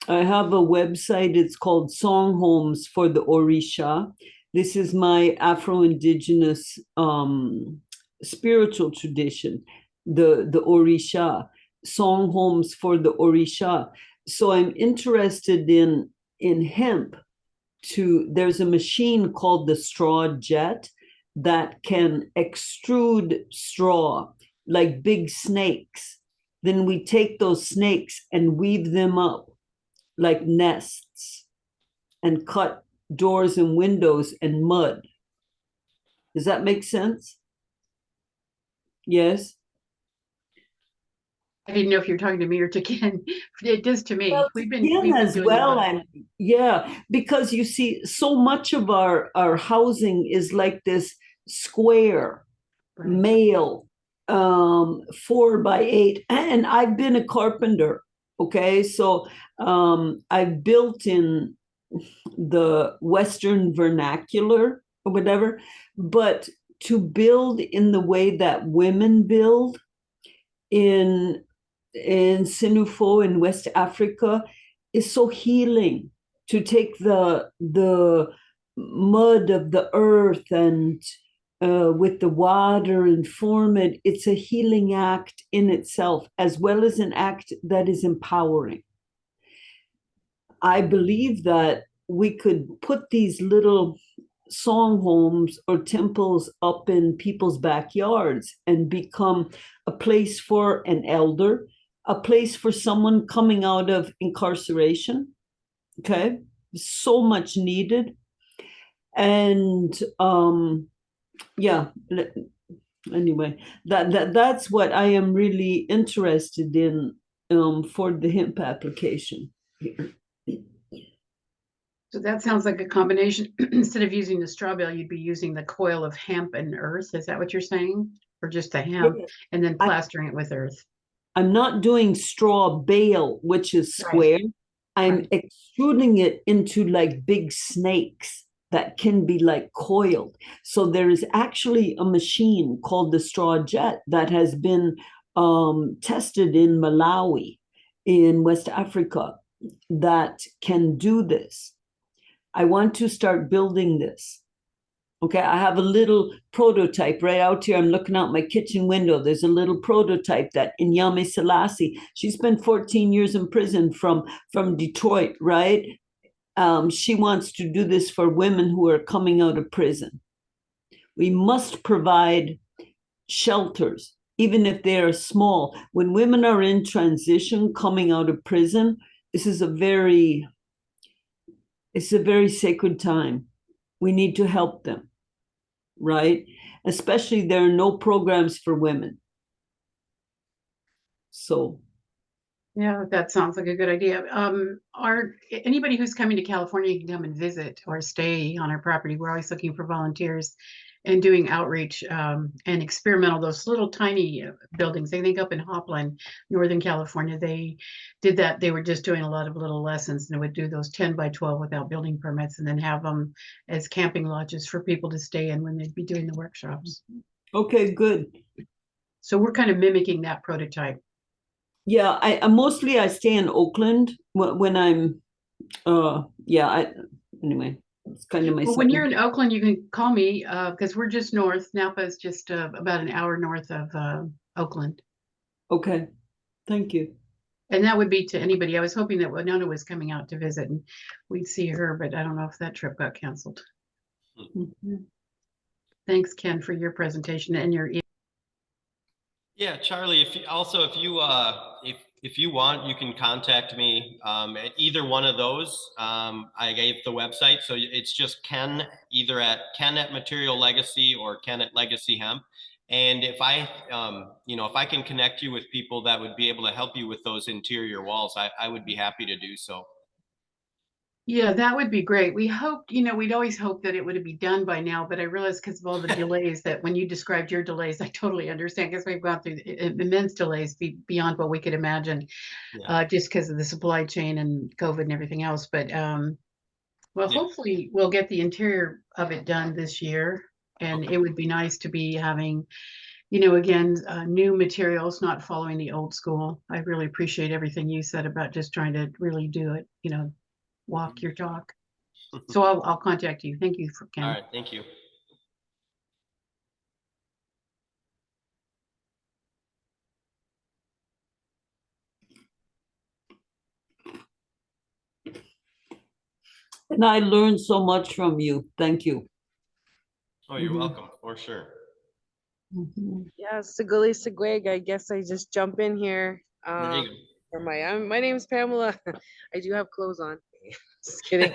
I have a website, it's called Song Homes for the Orisha. This is my Afro-Indigenous spiritual tradition, the Orisha, Song Homes for the Orisha. So I'm interested in hemp. There's a machine called the straw jet that can extrude straw like big snakes. Then we take those snakes and weave them up like nests and cut doors and windows and mud. Does that make sense? Yes. I didn't know if you were talking to me or to Ken. It does to me. Well, we've been as doing well, and yeah, because you see, so much of our housing is like this square, right. male, 4x8, and I've been a carpenter. Okay, so I've built in the Western vernacular or whatever, but to build in the way that women build in Sinufo in West Africa is so healing. To take the mud of the earth and with the water and form it, it's a healing act in itself, as well as an act that is empowering. I believe that we could put these little song homes or temples up in people's backyards and become a place for an elder, a place for someone coming out of incarceration. Okay, so much needed. And yeah, anyway, that's what I am really interested in for the hemp application here. So that sounds like a combination. Instead of using the straw bale, you'd be using the coil of hemp and earth. Is that what you're saying? Or just the hemp Yes. and then I- plastering it with earth? I'm not doing straw bale, which is Right. square. I'm Right. extruding it into like big snakes that can be like coiled. So there is actually a machine called the straw jet that has been tested in Malawi, in West Africa, that can do this. I want to start building this. Okay, I have a little prototype right out here. I'm looking out my kitchen window. There's a little prototype that Inyame Selassie, she spent 14 years in prison from Detroit, right? She wants to do this for women who are coming out of prison. We must provide shelters, even if they are small. When women are in transition coming out of prison, this is it's a very sacred time. We need to help them, right? Especially there are no programs for women. So Yeah, that sounds like a good idea. Anybody who's coming to California can come and visit or stay on our property. We're always looking for volunteers and doing outreach and experimental, those little tiny buildings. I think up in Hopland, Northern California, they did that. They were just doing a lot of little lessons and would do those 10 by 12 without building permits and then have them as camping lodges for people to stay in when they'd be doing the workshops. okay, good. So we're kind of mimicking that prototype. Yeah, I mostly I stay in Oakland when I'm anyway, it's kind of my Well, when second. you're in Oakland, you can call me because we're just north. Napa is just about an hour north of Oakland. Okay, thank you. And that would be to anybody. I was hoping that Winona was coming out to visit and we'd see her, but I don't know if that trip got canceled. Mhm. Thanks, Ken, for your presentation and your. Yeah, Charlie, if you want, you can contact me at either one of those. I gave the website, so it's just Ken, either at Ken at Material Legacy or Ken at Legacy Hemp. And if I can connect you with people that would be able to help you with those interior walls, I would be happy to do so. Yeah, that would be great. We hoped, we'd always hoped that it would be done by now, but I realized because of all the delays that when you described your delays, I totally understand because we've gone through immense delays beyond what we could imagine, Yeah. just because of the supply chain and COVID and everything else. But well, Yeah. hopefully we'll get the interior of it done this year. And Okay. it would be nice to be having, again, new materials, not following the old school. I really appreciate everything you said about just trying to really do it, walk your talk. So I'll contact you. Thank you for Ken. All right, thank you. And I learned so much from you. Thank you. Oh, you're Mhm. welcome, for sure. Mhm. Yeah, Saguli Sagweg. I guess I just jump in here. There you go. For my name is Pamela. I do have clothes on. Just kidding.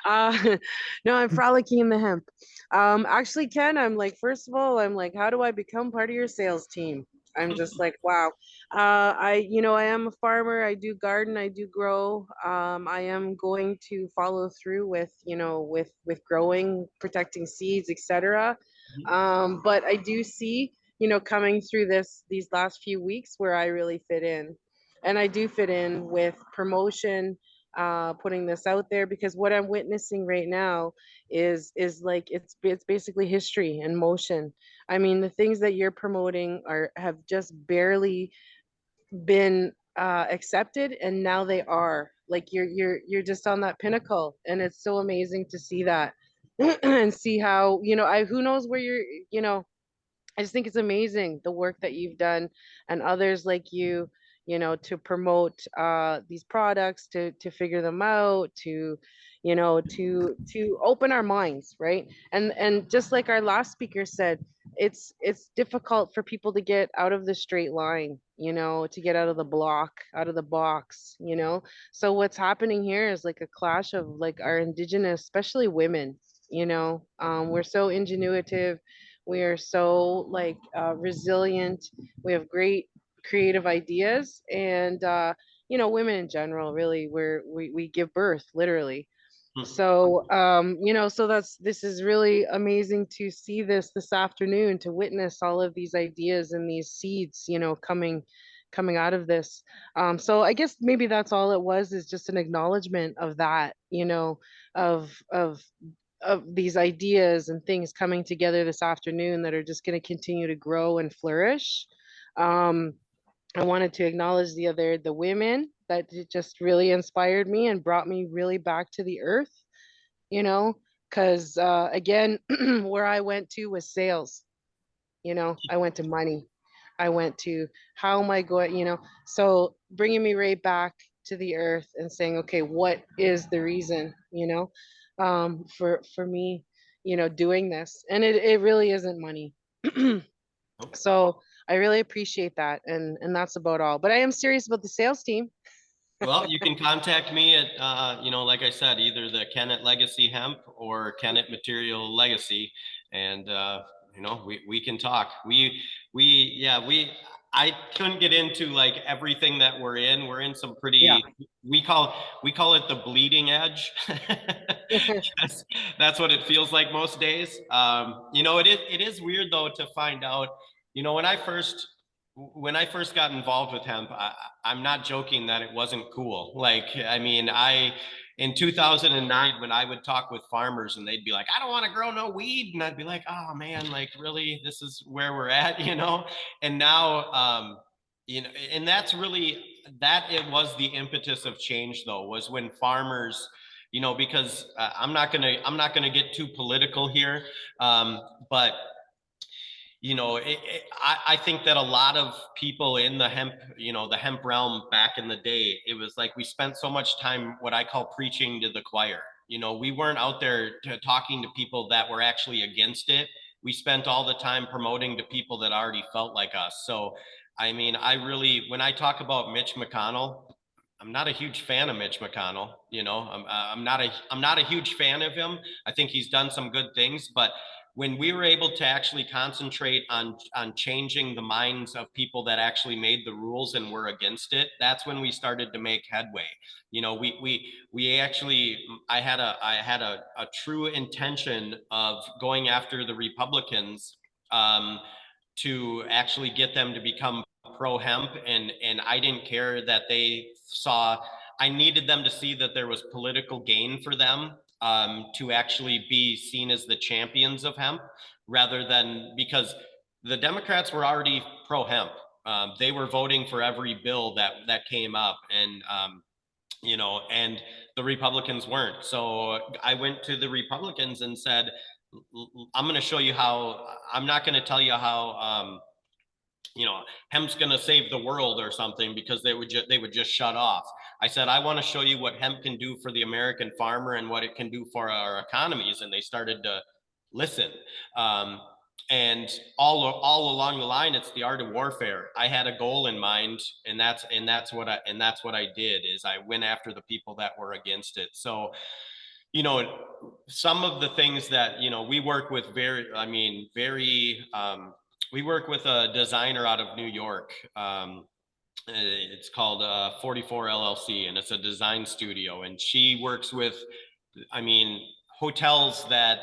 No, I'm frolicking in the hemp. Actually, Ken, I'm like, first of all, I'm like, how do I become part of your sales team? I'm just like, wow. I am a farmer. I do garden. I do grow. I am going to follow through with, with growing, protecting seeds, etc. But I do see, coming through these last few weeks where I really fit in, and I do fit in with promotion, putting this out there, because what I'm witnessing right now is like it's basically history in motion. I mean, the things that you're promoting have just barely been accepted, and now they are. Like you're just on that pinnacle, and it's so amazing to see that and see how, who knows where I just think it's amazing the work that you've done, and others like you, to promote these products, to figure them out, to open our minds, right? And just like our last speaker said, it's difficult for people to get out of the straight line, to get out of the block, out of the box, So what's happening here is like a clash of like our indigenous, especially women, we're so ingenuitive, we are so like resilient, we have great creative ideas, and women in general, really, we give birth literally, So, so this is really amazing to see this afternoon, to witness all of these ideas and these seeds, coming out of this. So I guess maybe that's all it was, is just an acknowledgement of that, of these ideas and things coming together this afternoon that are just going to continue to grow and flourish. Um, I wanted to acknowledge the women that just really inspired me and brought me really back to the earth, because again, where I went to was sales, I went to money. I went to, how am I going, so bringing me right back to the earth and saying, okay, what is the reason, for me, doing this? And it really isn't money. So I really appreciate that. And that's about all. But I am serious about the sales team. Well, you can contact me at, like I said, either the Kennett Legacy Hemp or Kennett Material Legacy, and we can talk. I couldn't get into like everything that we're in. We're in some pretty. Yeah. We call it the bleeding edge. That's what it feels like most days. It is weird though to find out. When I first got involved with hemp, I'm not joking that it wasn't cool. Like, I mean, in 2009, when I would talk with farmers and they'd be like, I don't want to grow no weed. And I'd be like, oh man, like really, this is where we're at, And now, and that's really, it was the impetus of change though, was when farmers, because I'm not gonna get too political here, but I think that a lot of people in the hemp realm back in the day, it was like we spent so much time, what I call preaching to the choir. We weren't out there talking to people that were actually against it. We spent all the time promoting to people that already felt like us. So, I mean, when I talk about Mitch McConnell, I'm not a huge fan of Mitch McConnell. I'm not a huge fan of him. I think he's done some good things, but when we were able to actually concentrate on changing the minds of people that actually made the rules and were against it, that's when we started to make headway. We actually, I had a true intention of going after the Republicans to actually get them to become pro hemp, and I didn't care that they saw. I needed them to see that there was political gain for them, to actually be seen as the champions of hemp, rather than, because the Democrats were already pro hemp. They were voting for every bill that came up, and and the Republicans weren't. So I went to the Republicans and said, I'm going to show you how. I'm not going to tell you how hemp's going to save the world or something, because they would just shut off. I said, I want to show you what hemp can do for the American farmer and what it can do for our economies. And they started to listen. And all along the line, it's the art of warfare. I had a goal in mind, and that's what I did, is I went after the people that were against it. So, some of the things that, we work with we work with a designer out of New York. It's called 44 LLC, and it's a design studio. And she works with, hotels that,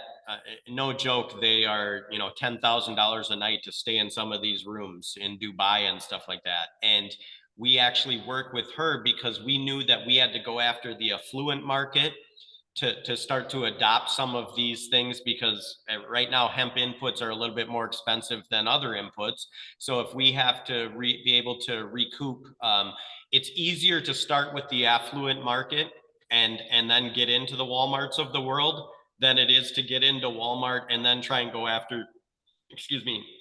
no joke, they are, $10,000 a night to stay in some of these rooms in Dubai and stuff like that. And we actually work with her because we knew that we had to go after the affluent market to start to adopt some of these things, because right now hemp inputs are a little bit more expensive than other inputs. So if we have to be able to recoup, it's easier to start with the affluent market and then get into the Walmarts of the world than it is to get into Walmart and then try and go after,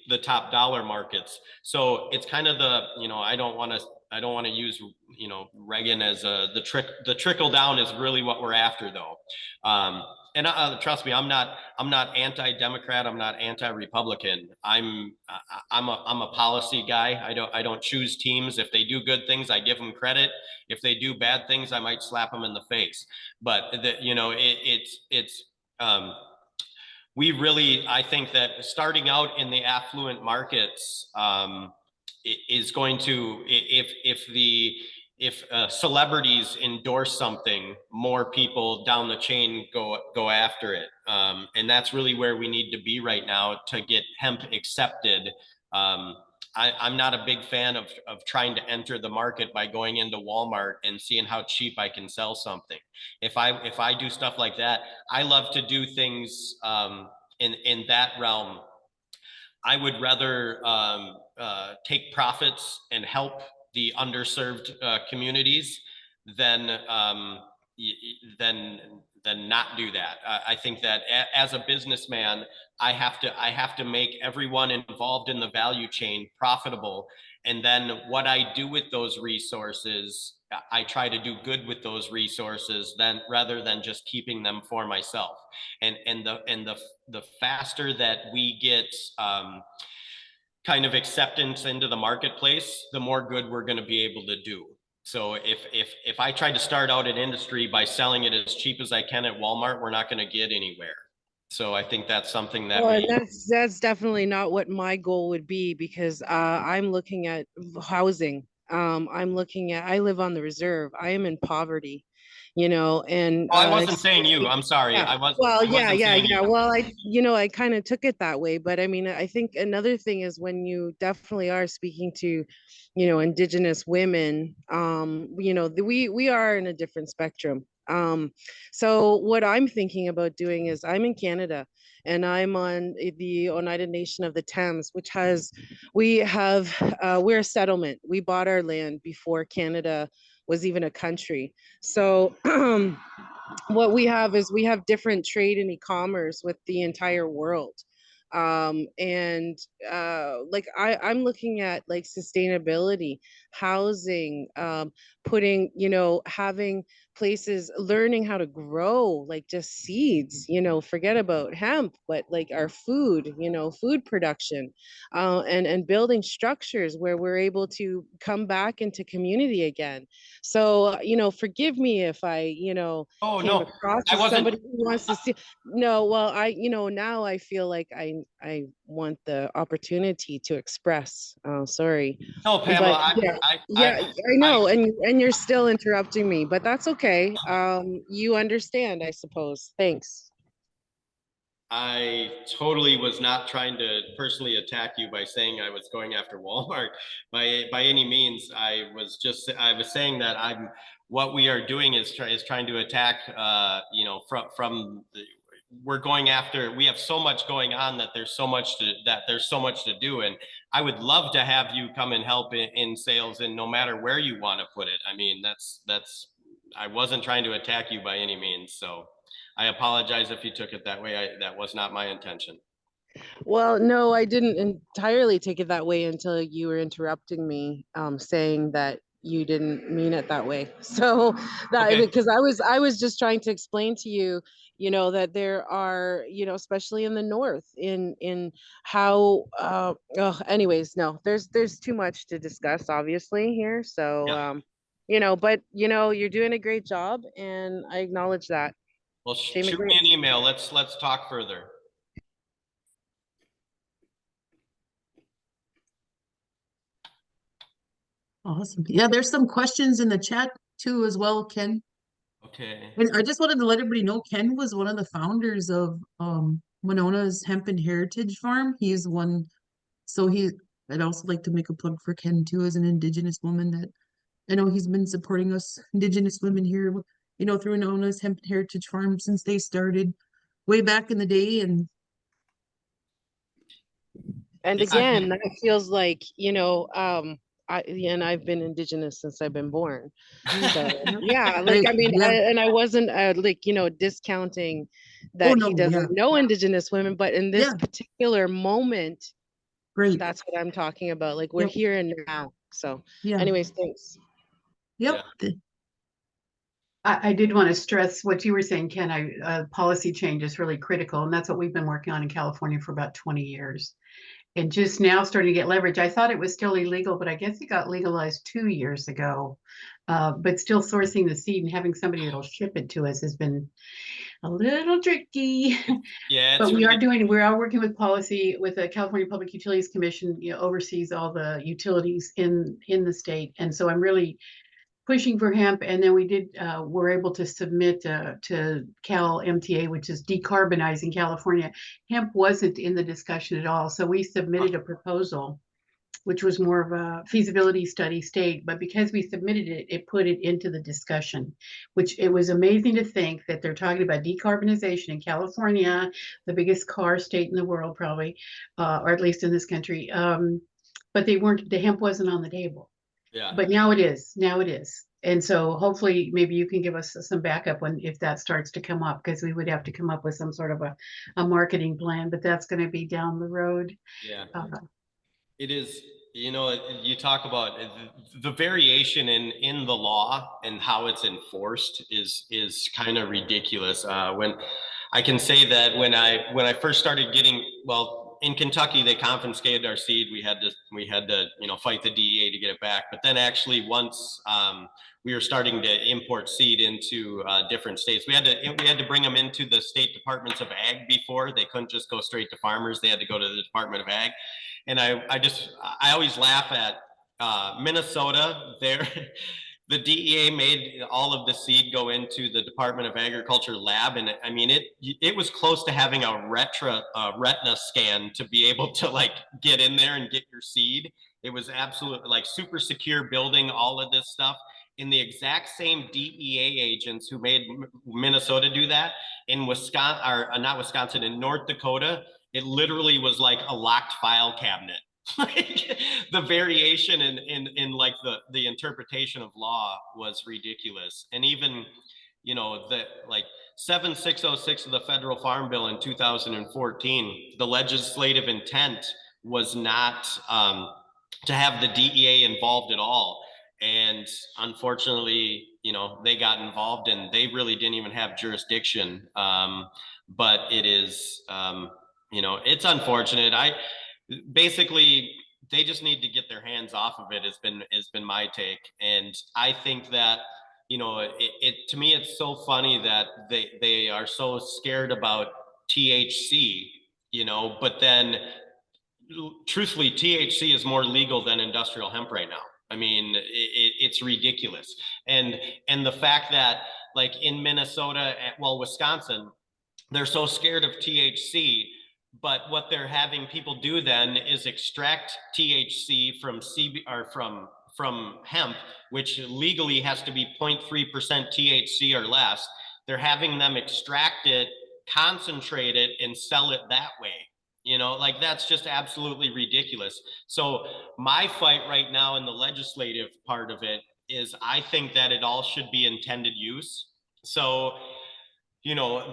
the top dollar markets. So it's kind of the, I don't want to use, Reagan as the trickle down is really what we're after though. And trust me, I'm not anti-Democrat. I'm not anti-Republican. I'm a policy guy. I don't choose teams. If they do good things, I give them credit. If they do bad things, I might slap them in the face. But we really, I think that starting out in the affluent markets is going to, if celebrities endorse something, more people down the chain go after it. And that's really where we need to be right now to get hemp accepted. I'm not a big fan of trying to enter the market by going into Walmart and seeing how cheap I can sell something. If I do stuff like that, I love to do things in that realm. I would rather take profits and help the underserved communities than not do that. I think that as a businessman, I have to make everyone involved in the value chain profitable, and then what I do with those resources, I try to do good with those resources, then rather than just keeping them for myself. And the faster that we get kind of acceptance into the marketplace, the more good we're going to be able to do. So if I try to start out an industry by selling it as cheap as I can at Walmart, we're not going to get anywhere. So I think that's something that Well, that's definitely not what my goal would be, because I'm looking at housing. I live on the reserve. I am in poverty, and I wasn't saying you. I'm sorry. yeah. I wasn't Yeah. saying you. Well, I kind of took it that way, but I mean, I think another thing is when you definitely are speaking to, Indigenous women, we are in a different spectrum. So what I'm thinking about doing is I'm in Canada, and I'm on the Oneida Nation of the Thames, we're a settlement. We bought our land before Canada was even a country. So what we have is we have different trade and e-commerce with the entire world. And like I'm looking at like sustainability, housing, putting, having places learning how to grow like just seeds, forget about hemp, but like our food, food production, and building structures where we're able to come back into community again. So, forgive me if I, Oh came no, across I as wasn't. somebody who wants to see. No, well, now I feel like I want the opportunity to express. Oh, sorry. No, Pamela. But yeah, I know, and you're still interrupting me, but that's okay. You understand, I suppose. Thanks. I totally was not trying to personally attack you by saying I was going after Walmart by any means. I was saying that what we are doing is trying to attack, we're going after, we have so much going on that there's so much to do. And I would love to have you come and help in sales, and no matter where you want to put it. I mean, I wasn't trying to attack you by any means. So I apologize if you took it that way. That was not my intention. Well, no, I didn't entirely take it that way until you were interrupting me, saying that you didn't mean it that way. So that Okay. because I was just trying to explain to you, that there are, especially in the north, in how anyways, no, there's too much to discuss obviously here. So but you're doing a great job, and I acknowledge that. Well, shoot me an email. Let's talk further. Awesome. Yeah, there's some questions in the chat too as well, Ken. Okay. And I just wanted to let everybody know Ken was one of the founders of Winona's Hemp and Heritage Farm. He's one, so I'd also like to make a plug for Ken too, as an Indigenous woman that I know he's been supporting us Indigenous women here, through Winona's Hemp and Heritage Farm since they started way back in the day. And again, that feels like, and I've been Indigenous since I've been born. So yeah, like, I mean, and I wasn't discounting that he doesn't know Indigenous women, but in this particular moment, great, that's what I'm talking about. Like, we're here and now. So anyways, thanks. Yep. I did want to stress what you were saying, Ken. Policy change is really critical, and that's what we've been working on in California for about 20 years. And just now starting to get leverage. I thought it was still illegal, but I guess it got legalized 2 years ago. But still sourcing the seed and having somebody that'll ship it to us has been a little tricky. Yeah, but we are working with policy with the California Public Utilities Commission, oversees all the utilities in the state. And so I'm really pushing for hemp, and then we did were able to submit to Cal MTA, which is decarbonizing California. Hemp wasn't in the discussion at all, so we submitted a proposal, which was more of a feasibility study state, but because we submitted it, it put it into the discussion, which it was amazing to think that they're talking about decarbonization in California, the biggest car state in the world probably, or at least in this country. But the hemp wasn't on the table. Yeah. But now it is. And so hopefully maybe you can give us some backup if that starts to come up, because we would have to come up with some sort of a marketing plan, but that's going to be down the road. Yeah. It is, you know, you talk about the variation in the law and how it's enforced is kind of ridiculous. When I can say that when I first started getting, well, in Kentucky, they confiscated our seed. We had to, you know, fight the DEA to get it back. But then actually once we were starting to import seed into different states, we had to bring them into the state departments of ag before. They couldn't just go straight to farmers. They had to go to the Department of Ag. And I always laugh at Minnesota. The DEA made all of the seed go into the Department of Agriculture lab, and I mean it was close to having a retina scan to be able to like get in there and get your seed. It was absolutely like super secure building all of this stuff. In the exact same DEA agents who made Minnesota do that in Wisconsin, or not Wisconsin, in North Dakota, it literally was like a locked file cabinet. Like the variation in like the interpretation of law was ridiculous. And even, you know, the like 7606 of the Federal Farm Bill in 2014, the legislative intent was not to have the DEA involved at all. And unfortunately, you know, they got involved and they really didn't even have jurisdiction. But it is, you know, it's unfortunate. Basically, they just need to get their hands off of it has been my take. And I think that, you know, to me, it's so funny that they are so scared about THC, you know, but then truthfully, THC is more legal than industrial hemp right now. I mean, it's ridiculous. And the fact that like in Minnesota, Wisconsin, they're so scared of THC, but what they're having people do then is extract THC from from hemp, which legally has to be 0.3% THC or less. They're having them extract it, concentrate it, and sell it that way. You know, like that's just absolutely ridiculous. So my fight right now in the legislative part of it is I think that it all should be intended use. So, you know,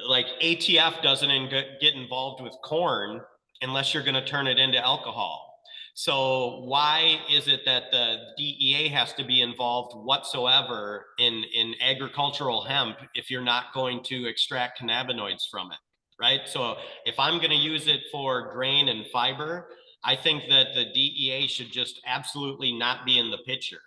like ATF doesn't get involved with corn unless you're going to turn it into alcohol. So why is it that the DEA has to be involved whatsoever in agricultural hemp if you're not going to extract cannabinoids from it, right? So if I'm going to use it for grain and fiber, I think that the DEA should just absolutely not be in the picture.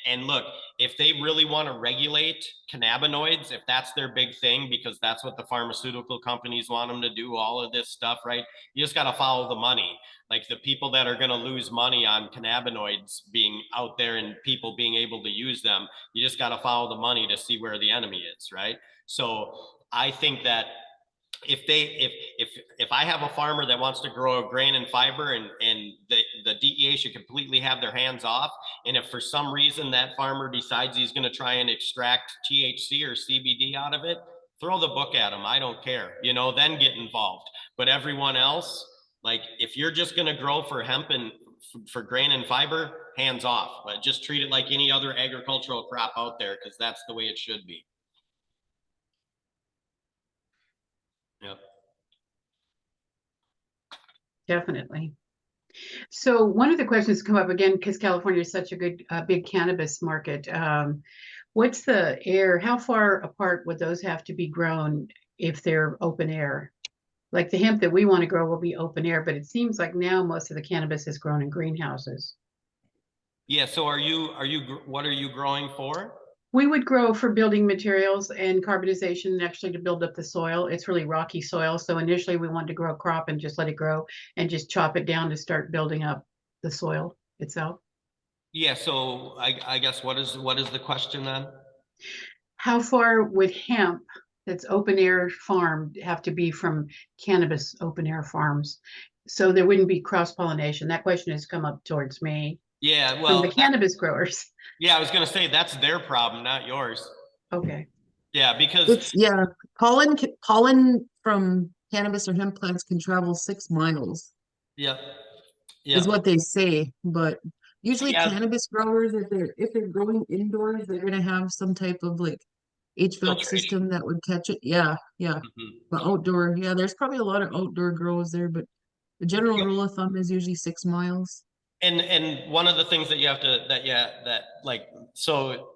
And look, if they really want to regulate cannabinoids, if that's their big thing, because that's what the pharmaceutical companies want them to do, all of this stuff, right? You just got to follow the money. Like the people that are going to lose money on cannabinoids being out there and people being able to use them, you just got to follow the money to see where the enemy is, right? So I think that if I have a farmer that wants to grow a grain and fiber and the DEA should completely have their hands off. And if for some reason that farmer decides he's going to try and extract THC or CBD out of it, throw the book at him. I don't care, you know, then get involved. But everyone else, like if you're just going to grow for hemp and for grain and fiber, hands off. But just treat it like any other agricultural crop out there, because that's the way it should be. Yep. Definitely. So one of the questions come up again, because California is such a good, big cannabis market. What's the air? How far apart would those have to be grown if they're open air? Like the hemp that we want to grow will be open air, but it seems like now most of the cannabis is grown in greenhouses. Yeah. So what are you growing for? We would grow for building materials and carbonization, actually to build up the soil. It's really rocky soil. So initially we wanted to grow a crop and just let it grow and just chop it down to start building up the soil itself. Yeah, so I guess what is the question then? How far would hemp that's open air farmed have to be from cannabis open air farms? So there wouldn't be cross pollination. That question has come up towards me Yeah, from well, the cannabis growers. yeah, I was gonna say that's their problem, not yours. Okay. Yeah, because It's, yeah, pollen from cannabis or hemp plants can travel 6 miles, yeah, is yeah, what they say. But usually yeah. cannabis growers, if they're growing indoors, they're gonna have some type of like HVAC Filtration. system that would catch it. Yeah, yeah. Mhm. But outdoor, yeah, there's probably a lot of outdoor grows there, but the general rule of thumb is usually 6 miles. And one of the things that you have to so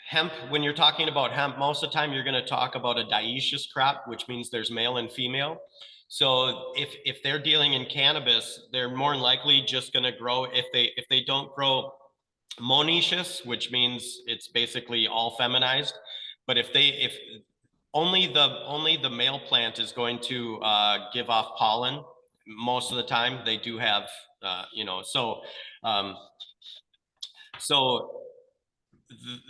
hemp, when you're talking about hemp, most of the time you're going to talk about a dioecious crop, which means there's male and female. So if they're dealing in cannabis, they're more than likely just going to grow, if they don't grow monoecious, which means it's basically all feminized. But if only the male plant is going to give off pollen most of the time, they do have um, so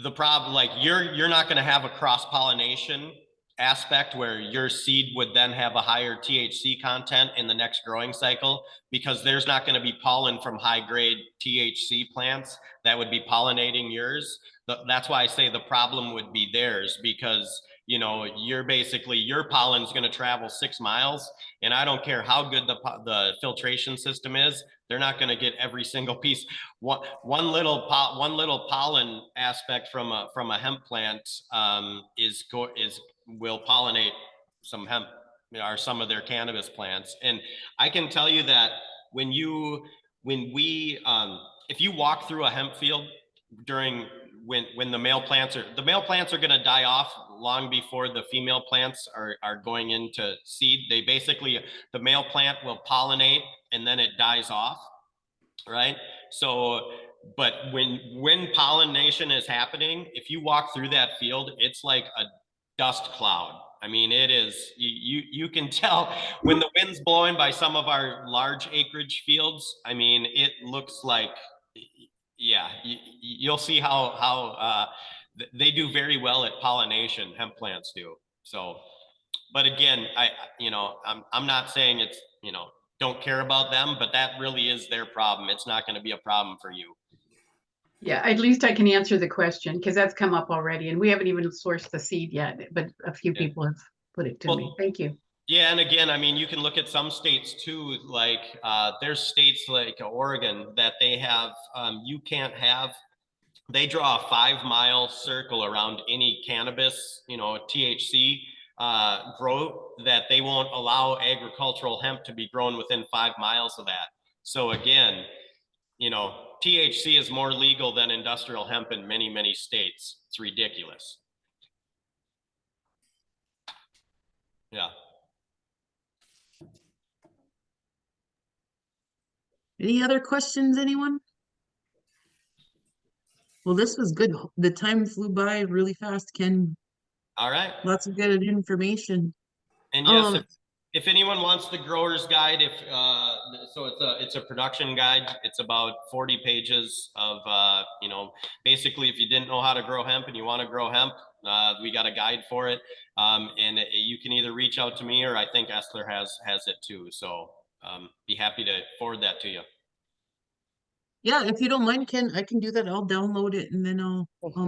the problem, like you're not going to have a cross pollination aspect where your seed would then have a higher THC content in the next growing cycle, because there's not going to be pollen from high grade THC plants that would be pollinating yours. That's why I say the problem would be theirs, because your pollen is going to travel 6 miles, and I don't care how good the filtration system is, they're not going to get every single piece. One little pollen aspect from a hemp plant will pollinate some hemp or some of their cannabis plants. And I can tell you that if you walk through a hemp field when the male plants are going to die off long before the female plants are going into seed. The male plant will pollinate and then it dies off, right? So, but when pollination is happening, if you walk through that field, it's like a dust cloud. I mean, it is, you can tell when the wind's blowing by some of our large acreage fields. I mean, it looks like, yeah, you'll see how they do very well at pollination, hemp plants do. So, but again, I'm not saying it's, don't care about them, but that really is their problem. It's not going to be a problem for you. Yeah, at least I can answer the question, because that's come up already, and we haven't even sourced the seed yet, but a few people have put it to me. Thank you. Yeah, and again, I mean, you can look at some states too, like there's states like Oregon that they have, they draw a 5-mile circle around any cannabis, THC grow, that they won't allow agricultural hemp to be grown within 5 miles of that. So again, THC is more legal than industrial hemp in many, many states. It's ridiculous. Yeah. Any other questions, anyone? Well, this was good. The time flew by really fast, Ken. All right. Lots of good information. And yes, if anyone wants the grower's guide, so it's a production guide. It's about 40 pages of basically, if you didn't know how to grow hemp and you want to grow hemp, we got a guide for it. And you can either reach out to me, or I think Esther has it too. So be happy to forward that to you. Yeah, if you don't mind, Ken, I can do that. I'll download it and then I'll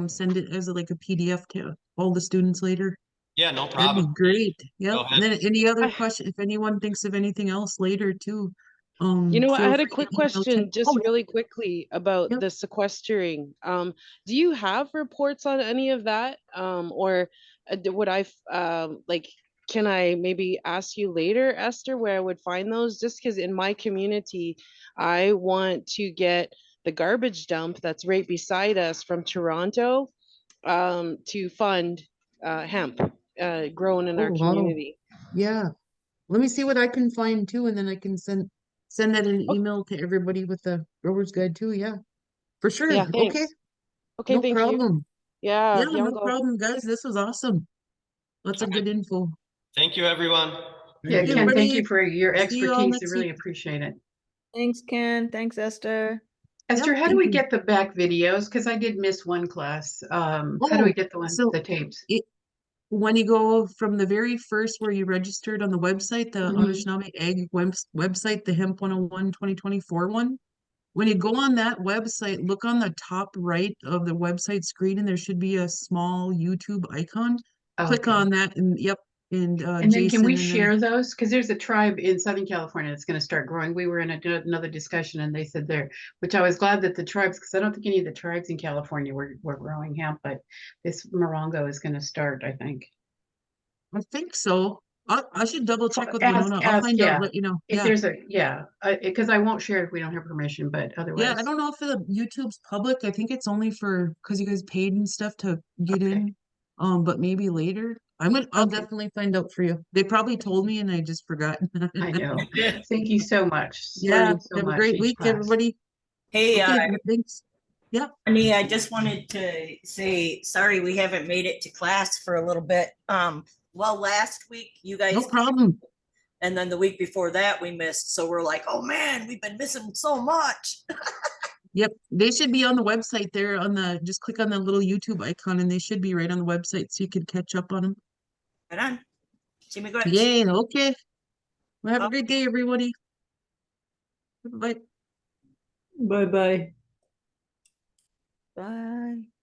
send it as like a PDF to all the students later. Yeah, no That'd problem. be great. Yeah. Go And ahead. then any other question, if anyone thinks of anything else later too, You know what? I feel had a free to quick email question, Ken. just Oh, really quickly about yeah. the sequestering. Do you have reports on any of that? Or would like, can I maybe ask you later, Esther, where I would find those? Just because in my community, I want to get the garbage dump that's right beside us from Toronto, to fund hemp grown in our Oh, wow. community. Yeah. Let me see what I can find too, and then I can send that in an Oh. email to everybody with the grower's guide too. Yeah, for sure. Yeah, Okay, thanks. Okay, no thank you. problem. Yeah, Yeah, no Yango. problem, guys. This was awesome. Lots of good info. Thank you, everyone. Yeah, you, Ken, thank everybody. you for your See you all expertise. I next really week. appreciate it. Thanks, Ken. Thanks, Esther. Esther, how do thank we you. get the back videos? Because I did miss one class. How do we Oh, get the so the tapes? when you go from the very first where you registered on the website, the Mhm. Anishinaabe Ag website, the Hemp 101 2024 one, when you go on that website, look on the top right of the website screen and there should be a small YouTube icon. Click Okay. on that and yep, and And then can we Jason and then share those? Because there's a tribe in Southern California that's going to start growing. We were in another discussion and they said there, which I was glad that the tribes, because I don't think any of the tribes in California were growing hemp, but this Morongo is going to start, I think. I think so. I should double check with Ask, Winona. I'll find out, yeah. let you know. If Yeah. there's because I won't share it if we don't have permission, but Yeah, otherwise. I don't know if the YouTube's public. I think it's only for because you guys paid and stuff to get Okay. in. But maybe later. I'll Okay. definitely find out for you. They probably told me and I just forgot. I know. Thank you so much. Yeah, Learning so have a much great each week, class. everybody. Hey, Okay, thanks. Yeah. Honey, I just wanted to say, sorry, we haven't made it to class for a little bit. Well, last week you No guys, problem. and then the week before that we missed. So we're like, oh man, we've been missing so much. Yep, they should be on the website there on the, just click on the little YouTube icon and they should be right on the website so you can catch up on them. Right on. See me good. Yay, okay. Well, have a great day, everybody. Bye. Bye-bye. Bye.